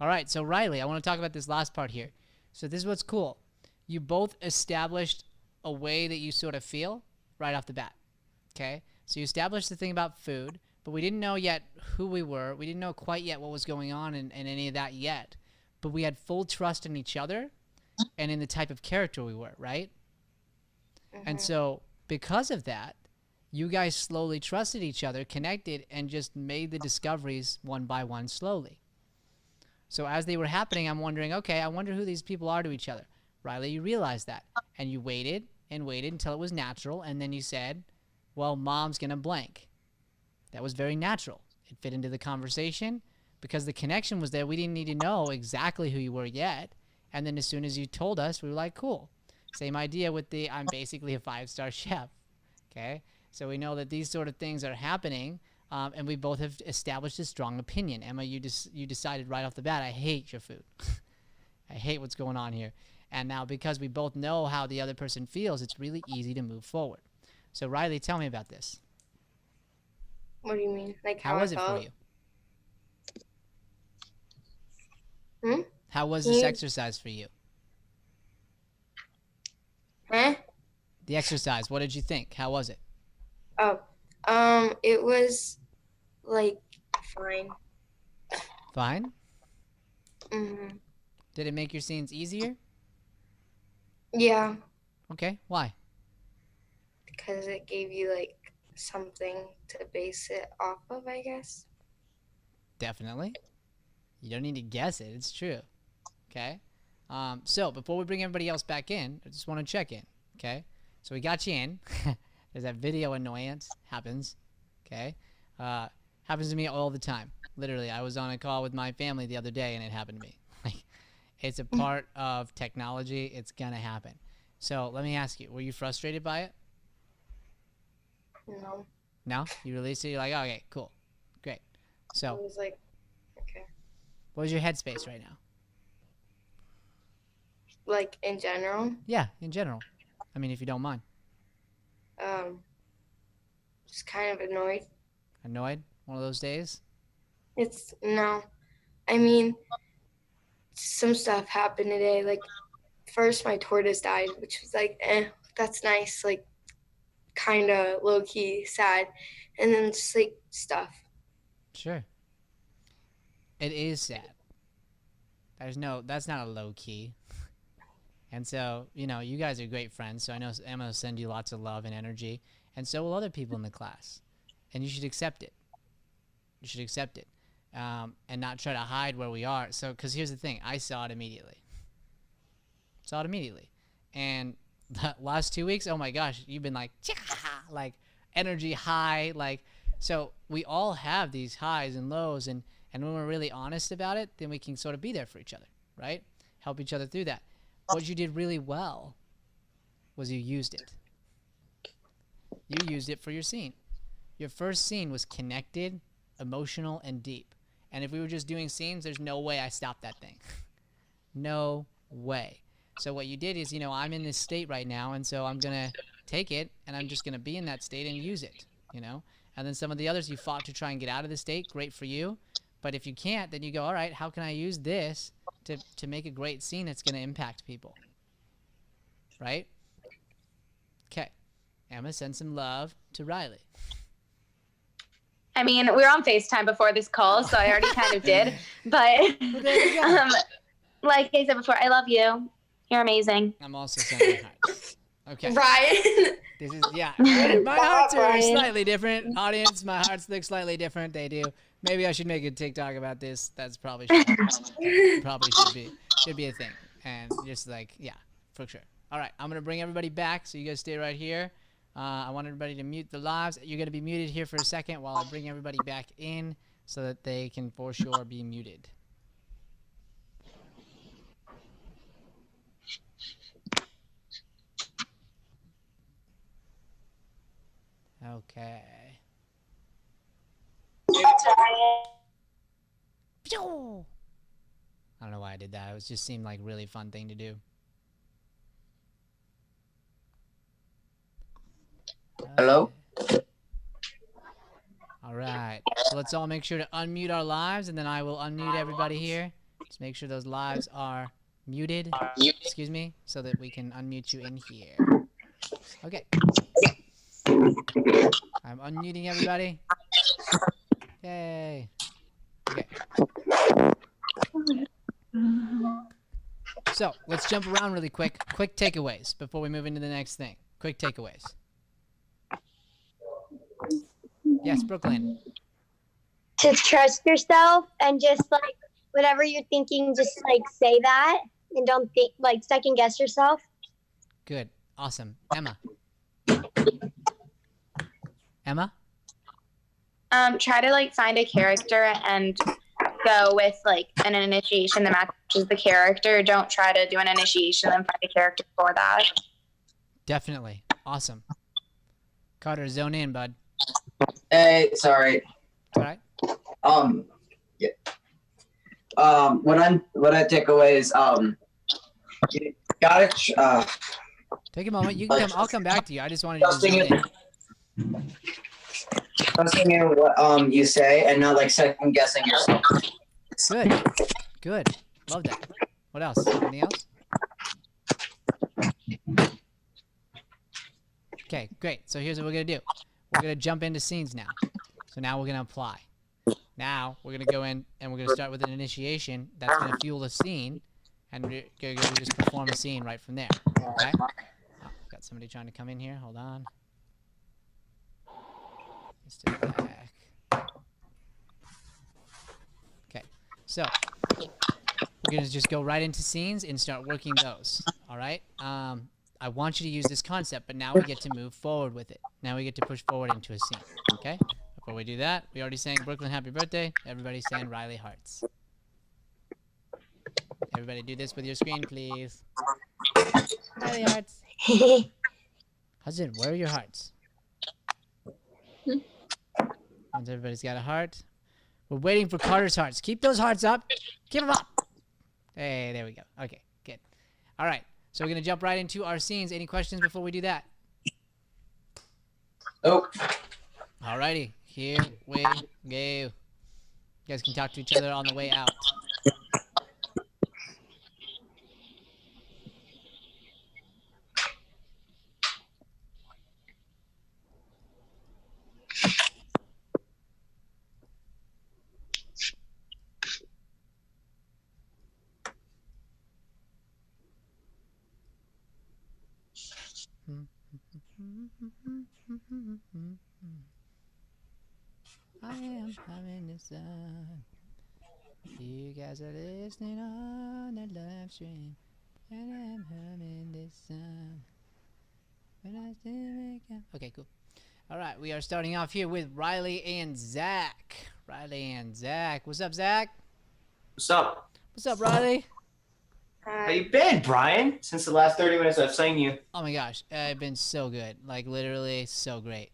All right, so Riley, I want to talk about this last part here. So this is what's cool. You both established a way that you sort of feel right off the bat, okay? So you established the thing about food, but we didn't know yet who we were. We didn't know quite yet what was going on and any of that yet. But we had full trust in each other, and in the type of character we were, right? And so because of that, you guys slowly trusted each other, connected, and just made the discoveries one by one slowly. So as they were happening, I'm wondering, okay, I wonder who these people are to each other. Riley, you realized that. And you waited and waited until it was natural, and then you said, well, mom's going to blank. That was very natural. It fit into the conversation because the connection was there. We didn't need to know exactly who you were yet. And then as soon as you told us, we were like, cool. Same idea with the I'm basically a 5-star chef. Okay? So we know that these sort of things are happening, and we both have established a strong opinion. Emma, you decided right off the bat, I hate your food. I hate what's going on here. And now because we both know how the other person feels, it's really easy to move forward. So Riley, tell me about this. What do you mean? Like how was it for you? How was this exercise for you? The exercise, what did you think? How was it? It was like fine. Fine? Did it make your scenes easier? Yeah. Okay, why? Because it gave you like something to base it off of, I guess. Definitely. You don't need to guess it, it's true. Okay? So before we bring everybody else back in, I just want to check in. Okay? So we got you in. There's that video annoyance. Happens. Okay? Happens to me all the time. Literally, I was on a call with my family the other day and it happened to me. Like, it's a part of technology. It's gonna happen. So let me ask you, were you frustrated by it? No. No? You released it, you're like, oh, okay, cool. Great. So I was like, okay. what is your headspace right now? Like in general? Yeah, in general. I mean, if you don't mind. Just kind of annoyed. Annoyed? One of those days? No. I mean, some stuff happened today. Like, first my tortoise died, which was like, that's nice. Like, kind of low-key sad. And then just, like, stuff. Sure. It is sad. That's not a low-key. And so, you know, you guys are great friends, so I know Emma will send you lots of love and energy, and so will other people in the class. And you should accept it. You should accept it. And not try to hide where we are. So, because here's the thing. I saw it immediately. And the last 2 weeks, oh my gosh, you've been like energy high. Like, so we all have these highs and lows, and when we're really honest about it, then we can sort of be there for each other, right? Help each other through that. What you did really well was you used it. You used it for your scene. Your first scene was connected, emotional, and deep. And if we were just doing scenes, there's no way I stopped that thing. No way. So what you did is, you know, I'm in this state right now, and so I'm going to take it, and I'm just going to be in that state and use it, you know? And then some of the others you fought to try and get out of the state, great for you. But if you can't, then you go, all right, how can I use this to make a great scene that's going to impact people? Right? Okay. Emma, send some love to Riley. I mean, we were on FaceTime before this call, so I already kind of did. But like I said before, I love you. You're amazing. I'm also sending hearts. Okay. Ryan. This is, yeah. My hearts are slightly different. Audience, my hearts look slightly different. They do. Maybe I should make a TikTok about this. That's probably should be a thing. And just like, yeah, for sure. All right, I'm going to bring everybody back, so you guys stay right here. I want everybody to mute the lives. You're going to be muted here for a second while I bring everybody back in so that they can for sure be muted. Okay. I don't know why I did that. It just seemed like a really fun thing to do. Hello? All right. So let's all make sure to unmute our lives, and then I will unmute everybody here. Just make sure those lives are muted. Excuse me, so that we can unmute you in here. Okay. I'm unmuting everybody. Yay. Okay. So let's jump around really quick. Quick takeaways before we move into the next thing. Quick takeaways. Yes, Brooklyn. To trust yourself and just like whatever you're thinking, just like say that and don't think like second guess yourself. Good. Awesome. Emma. Emma? Try to like find a character and go with like an initiation that matches the character. Don't try to do an initiation and find a character for that. Definitely. Awesome. Carter, zone in, bud. Hey, sorry. All right. Yeah. What I take away is you gotta take a moment. You can come. I'll come back to you. I just wanted to zone in. Trusting in what you say and not like second guessing yourself. Good. Good. Love that. What else? Anything else? Okay, great. So here's what we're going to do. We're going to jump into scenes now. So now we're going to apply. Now we're going to go in and we're going to start with an initiation that's going to fuel the scene. And we're going to just perform a scene right from there. Okay? Oh, got somebody trying to come in here. Hold on. Step back. Okay, so we're going to just go right into scenes and start working those. All right? I want you to use this concept, but now we get to move forward with it. Now we get to push forward into a scene. Okay? Before we do that, we already sang Brooklyn Happy Birthday. Everybody sang Riley Hearts. Everybody do this with your screen, please. Riley Hearts. Husband, where are your hearts? Once everybody's got a heart. We're waiting for Carter's hearts. Keep those hearts up. Keep them up. Hey, there we go. Okay, good. All right. So we're going to jump right into our scenes. Any questions before we do that? Oh. All righty. Here we go. You guys can talk to each other on the way out. I am having this time. You guys are listening on the live stream, and I'm having this time. When I still make up. Okay, cool. All right, we are starting off here with Riley and Zach. Riley and Zach. What's up, Zach? What's up? What's up, Riley? How you been, Brian? Since the last 30 minutes I've seen you. Oh my gosh, I've been so good. Like literally so great.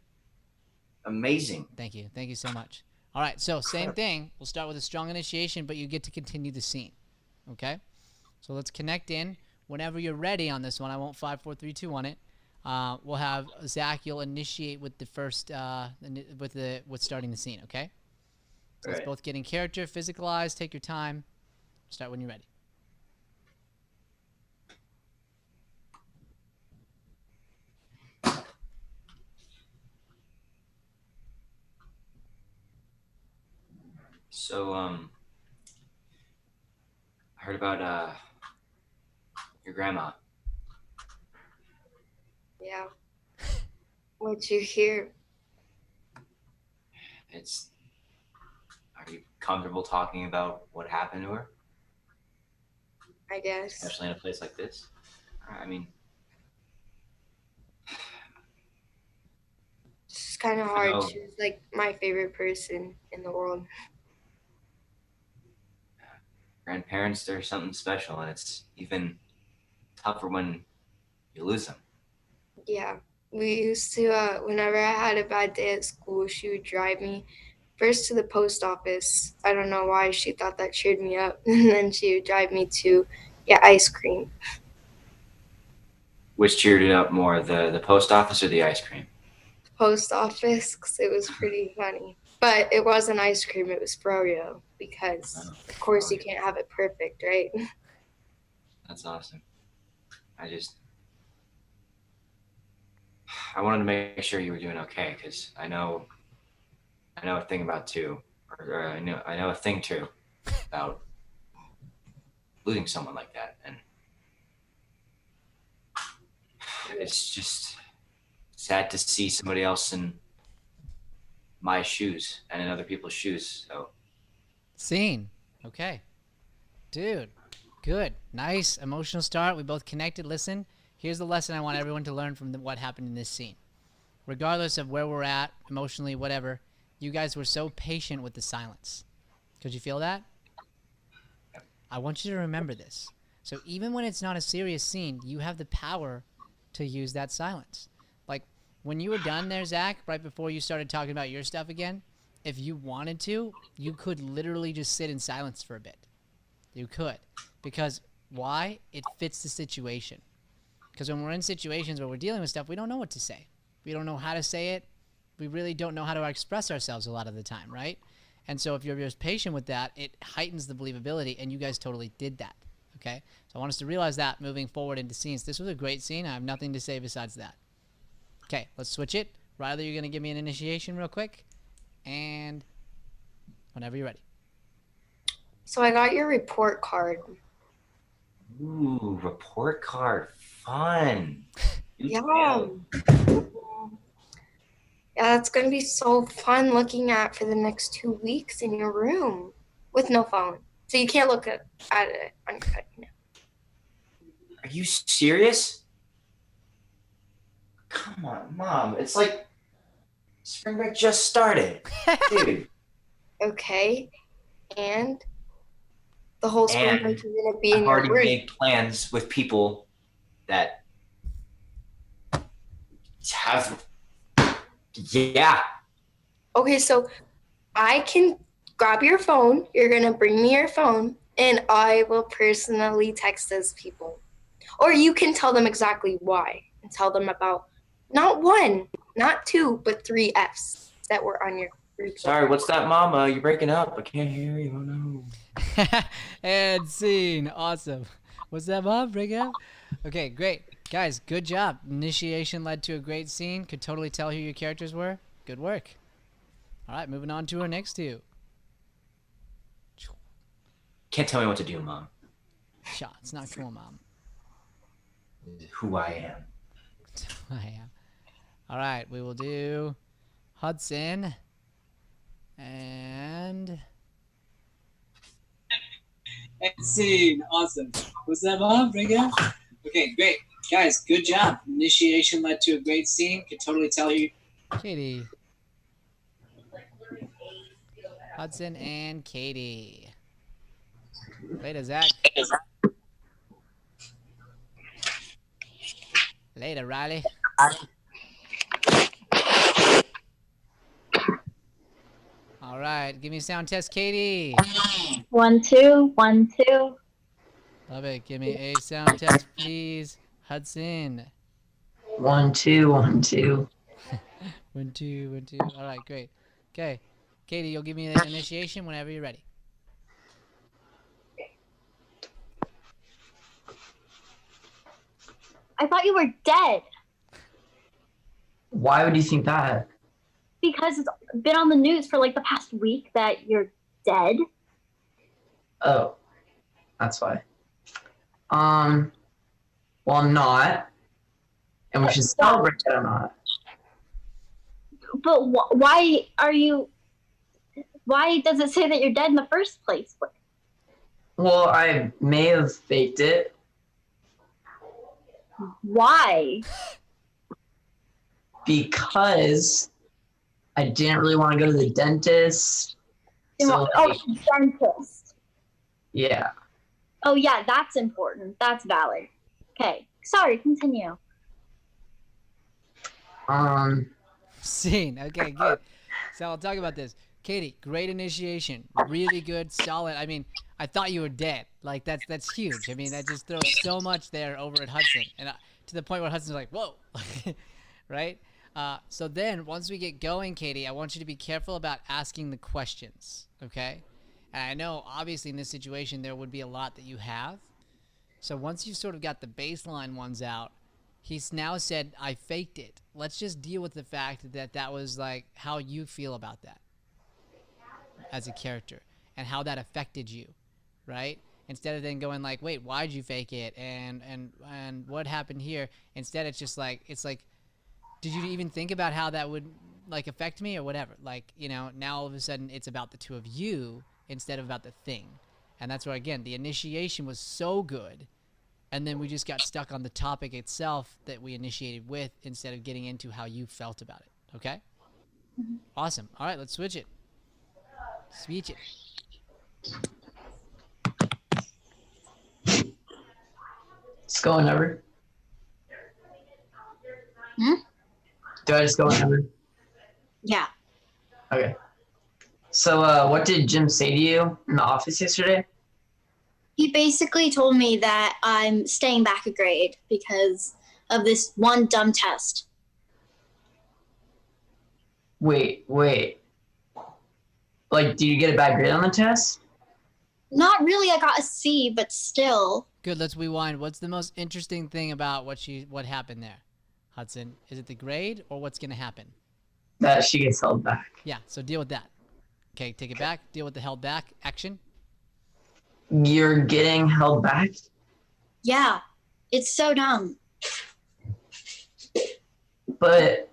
Amazing. Thank you. Thank you so much. All right, so same thing. We'll start with a strong initiation, but you get to continue the scene. Okay? So let's connect in. Whenever you're ready on this one, I won't 5, 4, 3, 2 on it. We'll have Zach. You'll initiate with the first, with starting the scene. Okay? So let's both get in character, physicalize. Take your time. Start when you're ready. So, I heard about your grandma. Yeah. What'd you hear? Are you comfortable talking about what happened to her? I guess. Especially in a place like this? I mean, It's kind of hard. She was like my favorite person in the world. grandparents, they're something special, and it's even tougher when you lose them. Yeah, we used to, whenever I had a bad day at school, she would drive me first to the post office. I don't know why she thought that cheered me up. And then she would drive me to get ice cream. Which cheered it up more, the post office or the ice cream? Post office, because it was pretty funny. But it wasn't ice cream, it was froyo, because of course you can't have it perfect, right? That's awesome. I wanted to make sure you were doing okay, because I know a thing about I know a thing too about losing someone like that, and it's just sad to see somebody else in my shoes and in other people's shoes. So Scene. Okay. Dude, good. Nice emotional start. We both connected. Listen, here's the lesson I want everyone to learn from what happened in this scene. Regardless of where we're at, emotionally, whatever, you guys were so patient with the silence. Could you feel that? I want you to remember this. So even when it's not a serious scene, you have the power to use that silence. Like, when you were done there, Zach, right before you started talking about your stuff again, if you wanted to, you could literally just sit in silence for a bit. You could. Because why? It fits the situation. Because when we're in situations where we're dealing with stuff, we don't know what to say. We don't know how to say it. We really don't know how to express ourselves a lot of the time, right? And so if you're just patient with that, it heightens the believability, and you guys totally did that, okay? So I want us to realize that moving forward into scenes. This was a great scene. I have nothing to say besides that. Okay, let's switch it. Riley, you're going to give me an initiation real quick, and whenever you're ready. So I got your report card. ooh, report card, fun. Yeah. Yeah, it's gonna be so fun looking at for the next 2 weeks in your room with no phone. So you can't look at it on your phone. You know. Are you serious? Come on, Mom. It's like spring break just started. Dude. Okay. And the whole spring And break is gonna be in I've your already room. made plans with people that have, yeah. Okay, so I can grab your phone. You're gonna bring me your phone, and I will personally text those people. Or you can tell them exactly why and tell them about not 1, not 2, but 3 Fs that were on your report. Sorry, what's that, Mama? You're breaking up. I can't hear you. Oh, no. And scene. Awesome. What's that, Mom? Bring up? Okay, great. Guys, good job. Initiation led to a great scene. Could totally tell who your characters were. Good work. All right, moving on to our next two. Can't tell me what to do, Mom. Shot. It's not cool, Mom. This is who I am. I am. All right, we will do Hudson and scene. Awesome. What's that, Mom? Bring up? Okay, great. Guys, good job. Initiation led to a great scene. Could totally tell you. Katie. Hudson and Katie. Later, Zach. Later, Riley. All right, give me a sound test, Katie. 1 2 1 2. Love it. Give me a sound test, please. Hudson. 1 2 1 2. 1 2 1 2. All right, great. Okay, Katie, you'll give me the initiation whenever you're ready. I thought you were dead Why would you think that? because it's been on the news for like the past week that you're dead. Oh, that's why. Well, I'm not. And we should celebrate that I'm not. But why are you? Why does it say that you're dead in the first place? Well, I may have faked it. Why? Because I didn't really want to go to the dentist. So, Oh, dentist. yeah. Oh yeah, that's important. That's valid. Okay. Sorry, continue. Scene. Okay, good. So I'll talk about this. Katie, great initiation. Really good, solid. I mean, I thought you were dead. Like, that's huge. I mean, that just throws so much there over at Hudson. And to the point where Hudson's like, whoa. Right? So then, once we get going, Katie, I want you to be careful about asking the questions. Okay? And I know, obviously, in this situation, there would be a lot that you have. So once you've sort of got the baseline ones out, he's now said, I faked it. Let's just deal with the fact that that was, like, how you feel about that as a character and how that affected you, right? instead of then going like, wait, why'd you fake it, and what happened here? Instead, it's just like, did you even think about how that would like affect me or whatever? Like, you know, now all of a sudden it's about the two of you instead of about the thing. And that's where, again, the initiation was so good, and then we just got stuck on the topic itself that we initiated with instead of getting into how you felt about it. Okay? Awesome. All right, let's switch it. Switch it. Let's go whenever. Hmm? Do I just go whenever? Yeah. Okay. So, what did Jim say to you in the office yesterday? He basically told me that I'm staying back a grade because of this one dumb test. Wait. Like, did you get a bad grade on the test? Not really. I got a C, but still. Good, let's rewind. What's the most interesting thing about what happened there, Hudson? Is it the grade or what's going to happen? That she gets held back. Yeah, so deal with that. Okay, take it back. Deal with the held back. Action. You're getting held back? Yeah. It's so dumb. But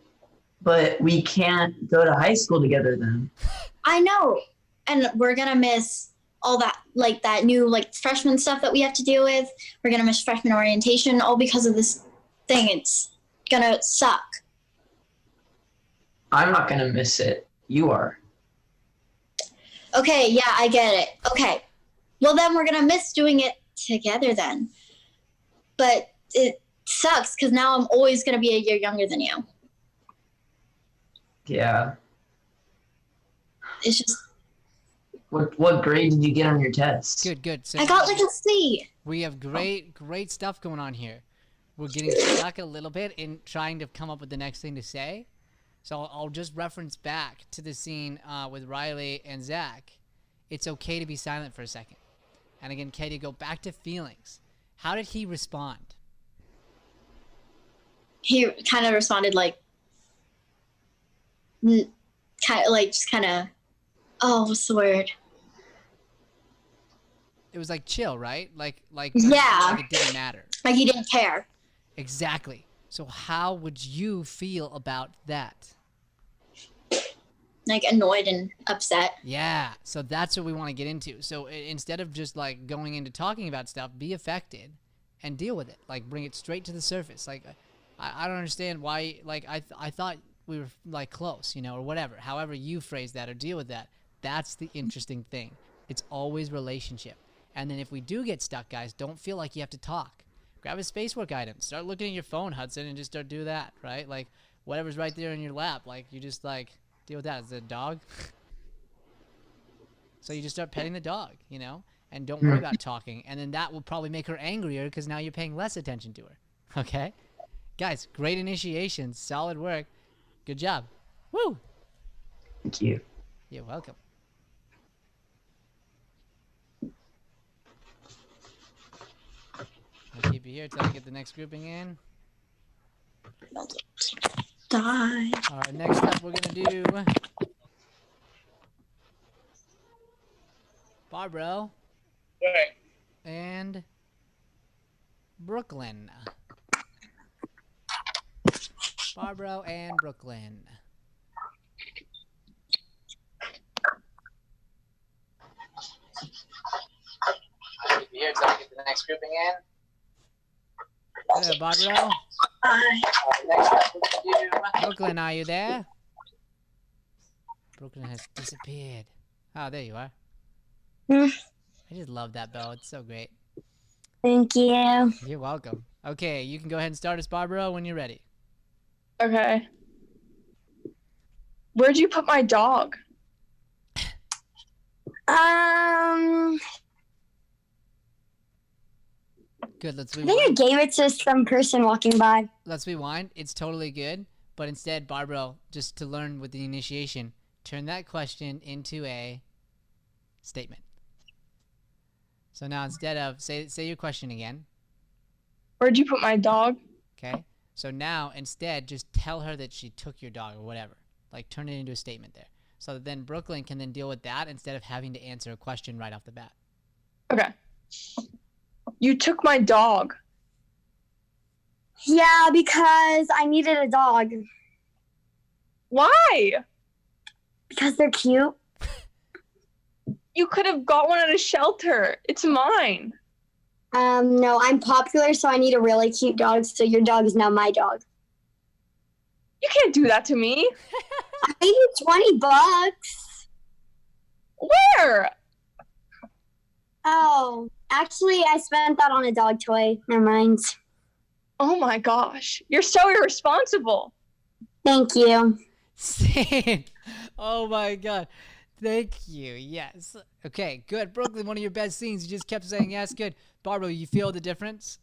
we can't go to high school together then. I know. And we're going to miss all that, like that new like freshman stuff that we have to deal with. We're going to miss freshman orientation all because of this thing. It's going to suck. I'm not going to miss it. You are. Okay, yeah, I get it. Okay. Well, then we're going to miss doing it together then. But it sucks because now I'm always going to be a year younger than you. Yeah. It's just... What grade did you get on your test? Good. So I got like a C. We have great stuff going on here. We're getting stuck a little bit in trying to come up with the next thing to say. So I'll just reference back to the scene with Riley and Zach. It's okay to be silent for a second. And again, Katie, go back to feelings. How did he respond? He kind of responded like, oh, what's the word? It was like chill, right? Like Yeah. Like it didn't matter. Like he didn't care. Exactly. So how would you feel about that? Like annoyed and upset. Yeah. So that's what we want to get into. So instead of just like going into talking about stuff, be affected and deal with it. Like bring it straight to the surface. Like I don't understand why. Like I thought we were like close, you know, or whatever. However you phrase that or deal with that, that's the interesting thing. It's always relationship. And then if we do get stuck, guys, don't feel like you have to talk. Grab a spacework item. Start looking at your phone, Hudson, and just start do that, right? Like whatever's right there in your lap, like you just like deal with that. Is it a dog? So you just start petting the dog, you know, and don't worry about talking. And then that will probably make her angrier because now you're paying less attention to her. Okay? Guys, great initiation. Solid work. Good job. Woo! Thank you. You're welcome. I'll keep you here until I get the next grouping in. Die. All right, next up we're going to do Barbara and Brooklyn. Barbara and Brooklyn. Here until I get the next grouping in. Hello, Barbara. Hi. Next up we're going to do Brooklyn, are you there? Brooklyn has disappeared. Oh, there you are. I just love that bell. It's so great. Thank you. You're welcome. Okay, you can go ahead and start us, Barbara, when you're ready. Okay. Where'd you put my dog? Good, let's I rewind. think I gave it to some person walking by. Let's rewind. It's totally good. But instead, Barbara, just to learn with the initiation, turn that question into a statement. So now instead of, say your question again. Where'd you put my dog? Okay. So now instead, just tell her that she took your dog or whatever. Like turn it into a statement there. So that then Brooklyn can then deal with that instead of having to answer a question right off the bat. Okay. You took my dog. Yeah, because I needed a dog. Why? Because they're cute. You could have got one at a shelter. It's mine. No, I'm popular, so I need a really cute dog, so your dog is now my dog. You can't do that to me. I paid you $20. Where? Oh, actually, I spent that on a dog toy. Never mind. Oh my gosh. You're so irresponsible. Thank you. Scene. Oh my god. Thank you. Yes. Okay, good. Brooklyn, one of your best scenes. You just kept saying yes. Good. Barbara, you feel the difference?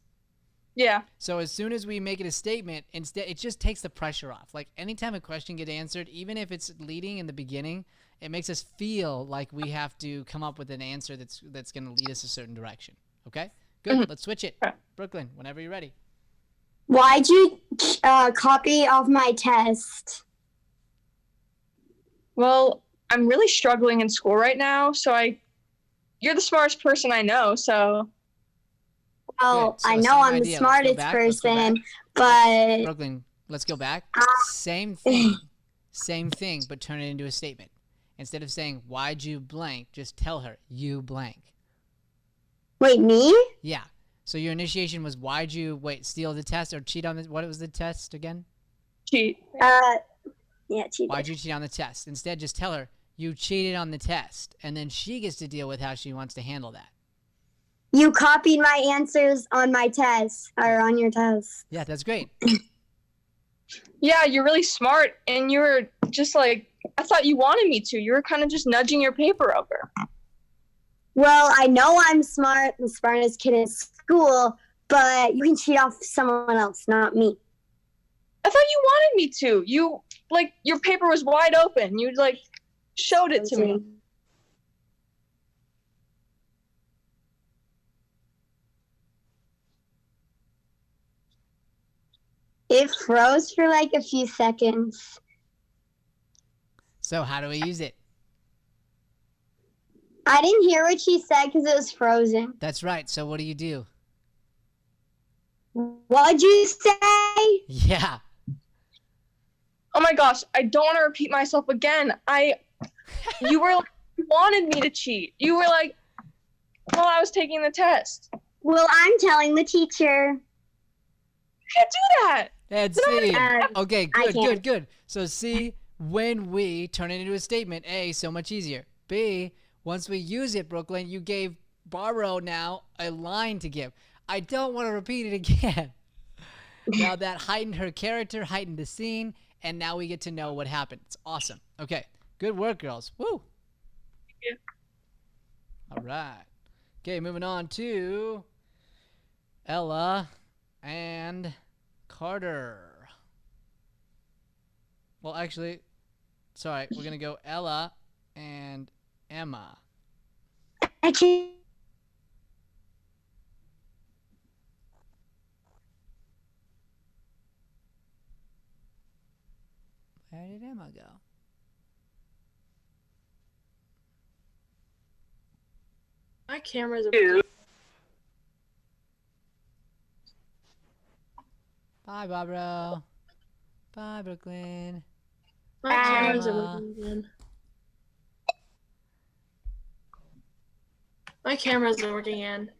Yeah. So as soon as we make it a statement, instead it just takes the pressure off. Like anytime a question gets answered, even if it's leading in the beginning, it makes us feel like we have to come up with an answer that's going to lead us a certain direction. Okay? Good. Let's switch it. Brooklyn, whenever you're ready. Why'd you copy off my test? Well, I'm really struggling in school right now, so you're the smartest person I know, so. Well, So I know same I'm the idea. Let's go smartest back. Let's go person, back. but Brooklyn, let's go back. Same thing. Same thing, but turn it into a statement. Instead of saying, why'd you blank, just tell her, you blank. wait, me? Yeah. So your initiation was, why'd you, steal the test or cheat on the, what was the test again? Cheat. Yeah, cheated. Why'd you cheat on the test? Instead, just tell her, you cheated on the test. And then she gets to deal with how she wants to handle that. You copied my answers on my test, or on your test. Yeah, that's great. Yeah, you're really smart, and you were just like, I thought you wanted me to. You were kind of just nudging your paper over. Well, I know I'm smart, the smartest kid in school, but you can cheat off someone else, not me. I thought you wanted me to. You, your paper was wide open. You, showed it to me. It froze for a few seconds. So how do we use it? I didn't hear what she said because it was frozen. That's right. So what do you do? What'd you say? Yeah. Oh my gosh, I don't want to repeat myself again. You were you wanted me to cheat. You were like, while I was taking the test. Well, I'm telling the teacher. You can't do that. And C. Okay, I can't. good. So C, when we turn it into a statement, A, so much easier. B, once we use it, Brooklyn, you gave Barbara now a line to give. I don't want to repeat it again. Now that heightened her character, heightened the scene, and now we get to know what happened. It's awesome. Okay, good work, girls. Woo. Thank you. All right. Okay, moving on to Ella and Carter. Well, actually, sorry, we're going to go Ella and Emma. I can't. Where did Emma go? My camera's Bye, Barbara. Bye, Brooklyn. My cameras are Emma. working again. My cameras are working again.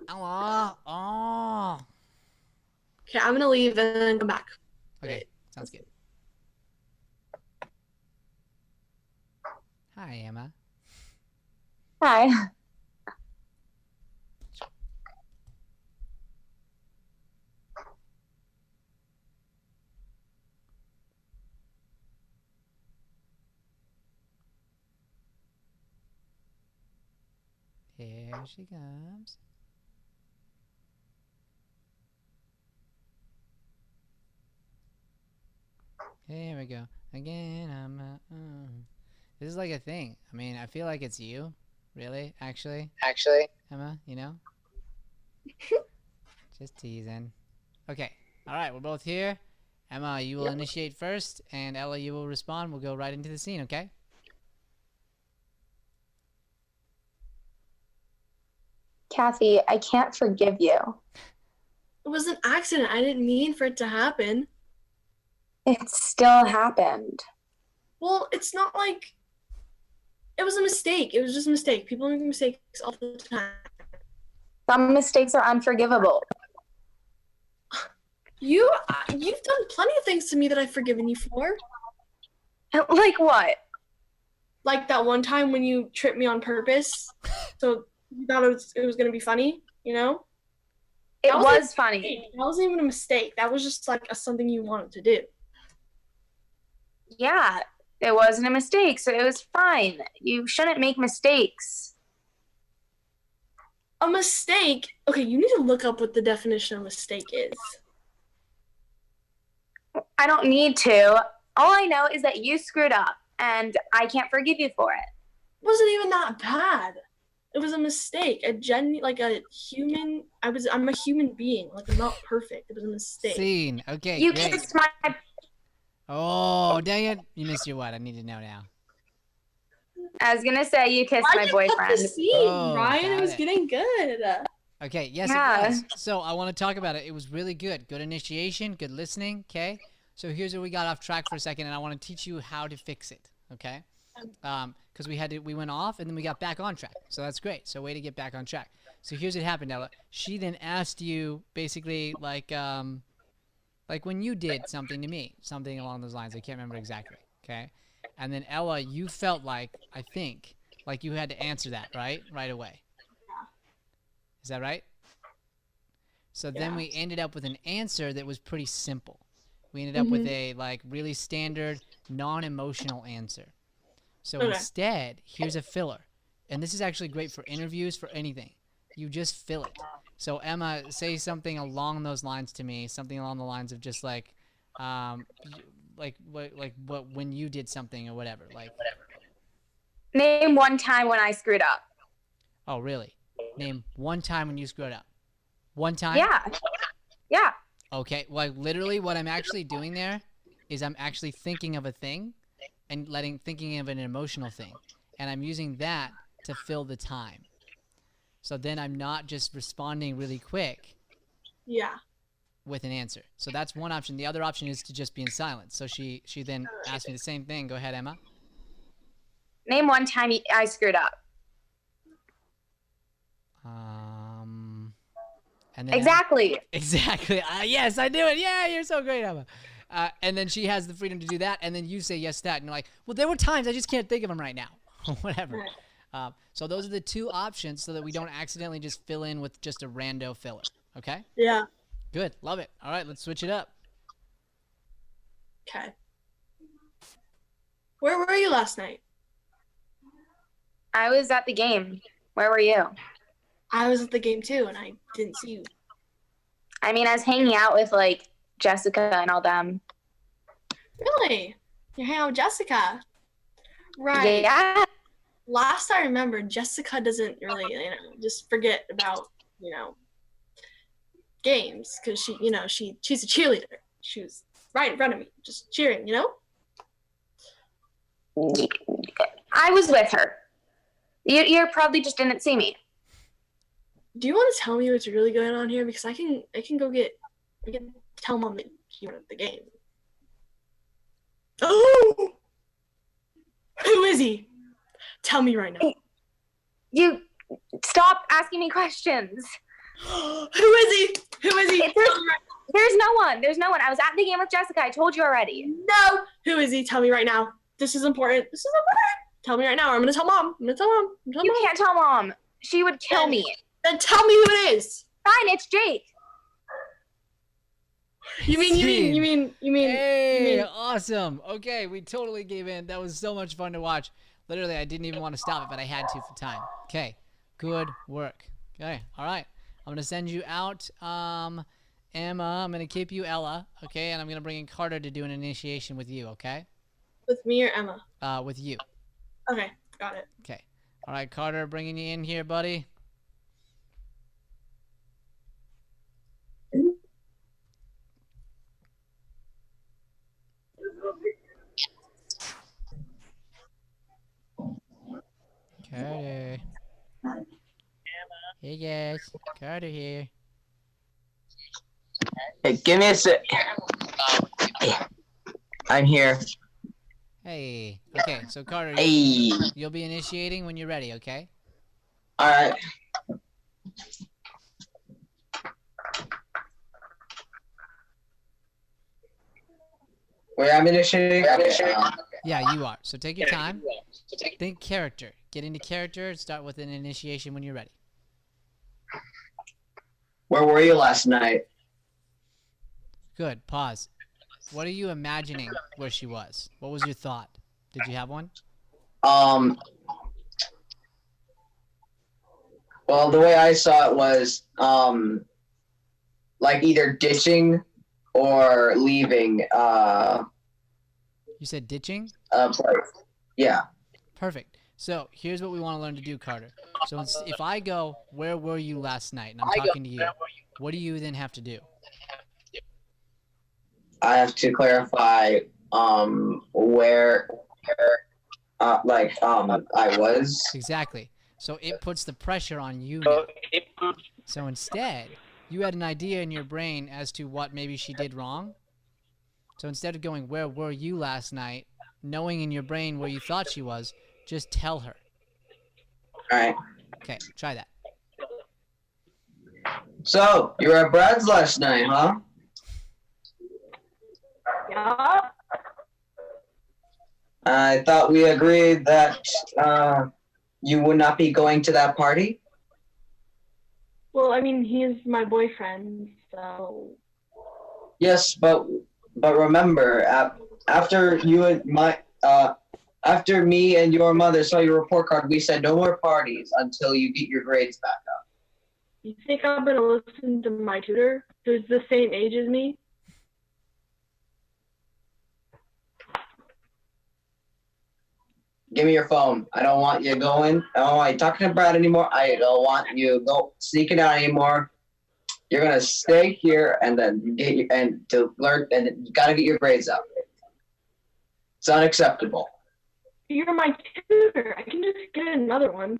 Oh. Okay, I'm gonna leave and then come back. Okay, sounds good. Hi, Emma. Hi. Here she comes. Here we go. Again, this is like a thing. I mean, I feel like it's you. Really? Actually, Emma, you know? Just teasing. Okay. All right, we're both here. Emma, you will initiate first, and Ella, you will respond. We'll go right into the scene, okay? Kathy, I can't forgive you. It was an accident. I didn't mean for it to happen. It still happened. Well, it's not like it was a mistake. It was just a mistake. People make mistakes all the time. Some mistakes are unforgivable. You've done plenty of things to me that I've forgiven you for. Like what? Like that one time when you tripped me on purpose. So you thought it was gonna be funny, you know? It was funny. That wasn't even a mistake. That was just like something you wanted to do. Yeah, it wasn't a mistake, so it was fine. You shouldn't make mistakes. A mistake? Okay, you need to look up what the definition of mistake is. I don't need to. All I know is that you screwed up, and I can't forgive you for it. It wasn't even that bad. It was a mistake. I'm a human being. Like, I'm not perfect. It was a mistake. Scene. Okay, You great. kissed my... Oh, dang it. You missed your what? I need to know now. I was going to say you kissed my boyfriend. Oh, Ryan, it got was it. getting good. Okay, yes, Yeah. it was. So I want to talk about it. It was really good. Good initiation, good listening, okay? So here's where we got off track for a second, and I want to teach you how to fix it, okay? Because we went off, and then we got back on track. So that's great. So way to get back on track. So here's what happened, Ella. She then asked you basically like when you did something to me, something along those lines. I can't remember exactly, okay? And then Ella, you felt like, I think, like you had to answer that, right away. Is that right? So then we ended up with an answer that was pretty simple. We ended up with a like really standard, non-emotional answer. So instead, here's a filler. And this is actually great for interviews, for anything. You just fill it. So Emma, say something along those lines to me, something along the lines of just like when you did something or whatever. Like Name one time when I screwed up. Oh, really? Name one time when you screwed up. One time? Yeah. Okay. Well, literally what I'm actually doing there is I'm actually thinking of a thing and thinking of an emotional thing. And I'm using that to fill the time. So then I'm not just responding really quick. Yeah. With an answer. So that's one option. The other option is to just be in silence. So she then asked me the same thing. Go ahead, Emma. Name one time I screwed up. And then exactly. Exactly. Yes, I knew it. Yeah, you're so great, Emma. And then she has the freedom to do that, and then you say yes to that, and you're like, well, there were times I just can't think of them right now, or whatever. So those are the two options, so that we don't accidentally just fill in with just a rando filler. Okay? Yeah. Good. Love it. All right, let's switch it up. Okay. Where were you last night? I was at the game. Where were you? I was at the game too, and I didn't see you. I mean, I was hanging out with like Jessica and all them. Really? You're hanging out with Jessica? Right. Yeah. Last I remember, Jessica doesn't really, just forget about, games, because she's a cheerleader. She was right in front of me, just cheering, I was with her. You probably just didn't see me. Do you want to tell me what's really going on here? Because I can tell Mom that you were at the game. Oh! Who is he? Tell me right now. You stop asking me questions. Who is he? Who is he? There's no one. There's no one. I was at the game with Jessica. I told you already. No. Who is he? Tell me right now. This is important. This is important. Tell me right now. Or I'm gonna tell Mom. You can't tell Mom. She would kill me. Then tell me who it is. Fine, it's Jake. You mean. Hey, awesome. Okay, we totally gave in. That was so much fun to watch. Literally, I didn't even want to stop it, but I had to for time. Okay, good work. Okay, all right. I'm going to send you out, Emma. I'm going to keep you Ella, okay? And I'm going to bring in Carter to do an initiation with you, okay? With me or Emma? With you. Okay, got it. Okay. All right, Carter, bringing you in here, buddy. Okay. Hey guys, Carter here. Hey, give me a sec. I'm here. Hey. Okay, so Carter, Hey. you'll be initiating when you're ready, okay? All right. Wait, I'm initiating. Yeah, you are. So take your time. Think character. Get into character. Start with an initiation when you're ready. Where were you last night? Good. Pause. What are you imagining where she was? What was your thought? Did you have one? Well, the way I saw it was, like either ditching or leaving. You said ditching? Yeah. Perfect. So here's what we want to learn to do, Carter. So if I go, where were you last night? And I'm talking to you. What do you then have to do? I have to clarify where I was. Exactly. So it puts the pressure on you now. So instead, you had an idea in your brain as to what maybe she did wrong. So instead of going, where were you last night, knowing in your brain where you thought she was, just tell her. All right. Okay, try that. So, you were at Brad's last night, huh? Yeah. I thought we agreed that you would not be going to that party. Well, I mean, he is my boyfriend, so. Yes, but remember, after me and your mother saw your report card, we said no more parties until you get your grades back up. You think I'm gonna listen to my tutor, who's the same age as me? Give me your phone. I don't want you going. I don't want you talking to Brad anymore. I don't want you go sneaking out anymore. You're gonna stay here and then to learn, and you gotta get your grades up. It's unacceptable. You're my tutor. I can just get another one.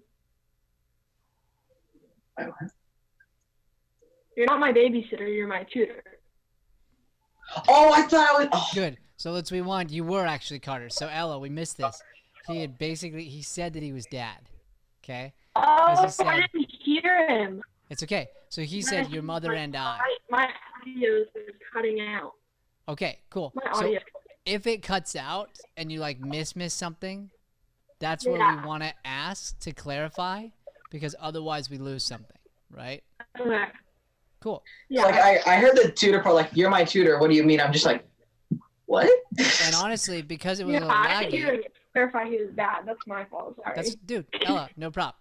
You're not my babysitter. You're my tutor. Oh, I thought I was. Oh. Good. So let's rewind. You were actually Carter. So Ella, we missed this. He said that he was dad. Okay? Oh, I didn't hear him. It's okay. So he said your mother and I. My audio is cutting out. Okay, cool. My so audio. if it cuts out and you like miss something, that's where we want to ask to clarify, because otherwise we lose something, right? Okay. Cool. Yeah. Like I heard the tutor part, like, you're my tutor. What do you mean? I'm just like, what? And honestly, because it was a little I laggy. didn't clarify he was bad. That's my fault. Sorry. Dude, Ella, no prob.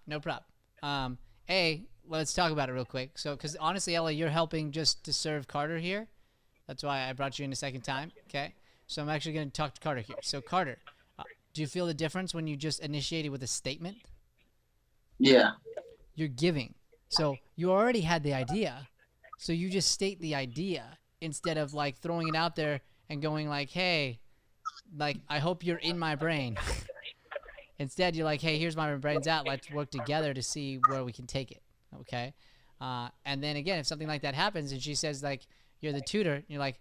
Let's talk about it real quick. So, because honestly, Ella, you're helping just to serve Carter here. That's why I brought you in a second time. Okay. So I'm actually going to talk to Carter here. So Carter, do you feel the difference when you just initiated with a statement? Yeah. You're giving. So you already had the idea. So you just state the idea instead of like throwing it out there and going like, hey, like, I hope you're in my brain. Instead, you're like, hey, here's where my brain's at. Let's work together to see where we can take it. Okay. And then again, if something like that happens and she says like, you're the tutor, you're like,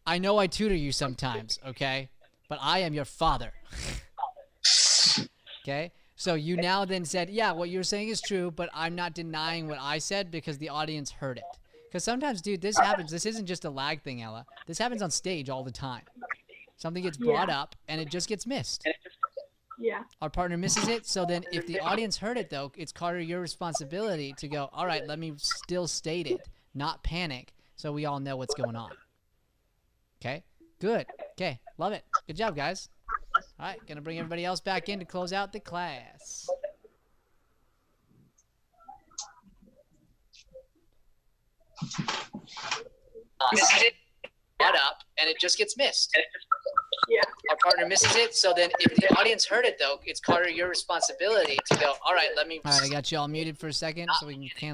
I know I tutor you sometimes. Okay. But I am your father. Okay. So you now then said, yeah, what you're saying is true, but I'm not denying what I said because the audience heard it. Because sometimes, dude, this happens. This isn't just a lag thing, Ella. This happens on stage all the time. Something gets brought up and it just gets missed. Yeah. Our partner misses it. So then if the audience heard it, though, it's Carter, your responsibility to go, all right, let me still state it, not panic, so we all know what's going on. Okay? Good. Okay. Love it. Good job, guys. All right. Going to bring everybody else back in to close out the class. Brought up and it just gets missed. Yeah. Our partner misses it, so then if the audience heard it, though, it's Carter, your responsibility to go, all right, let me... All right, I got you all muted for a second so we can cancel.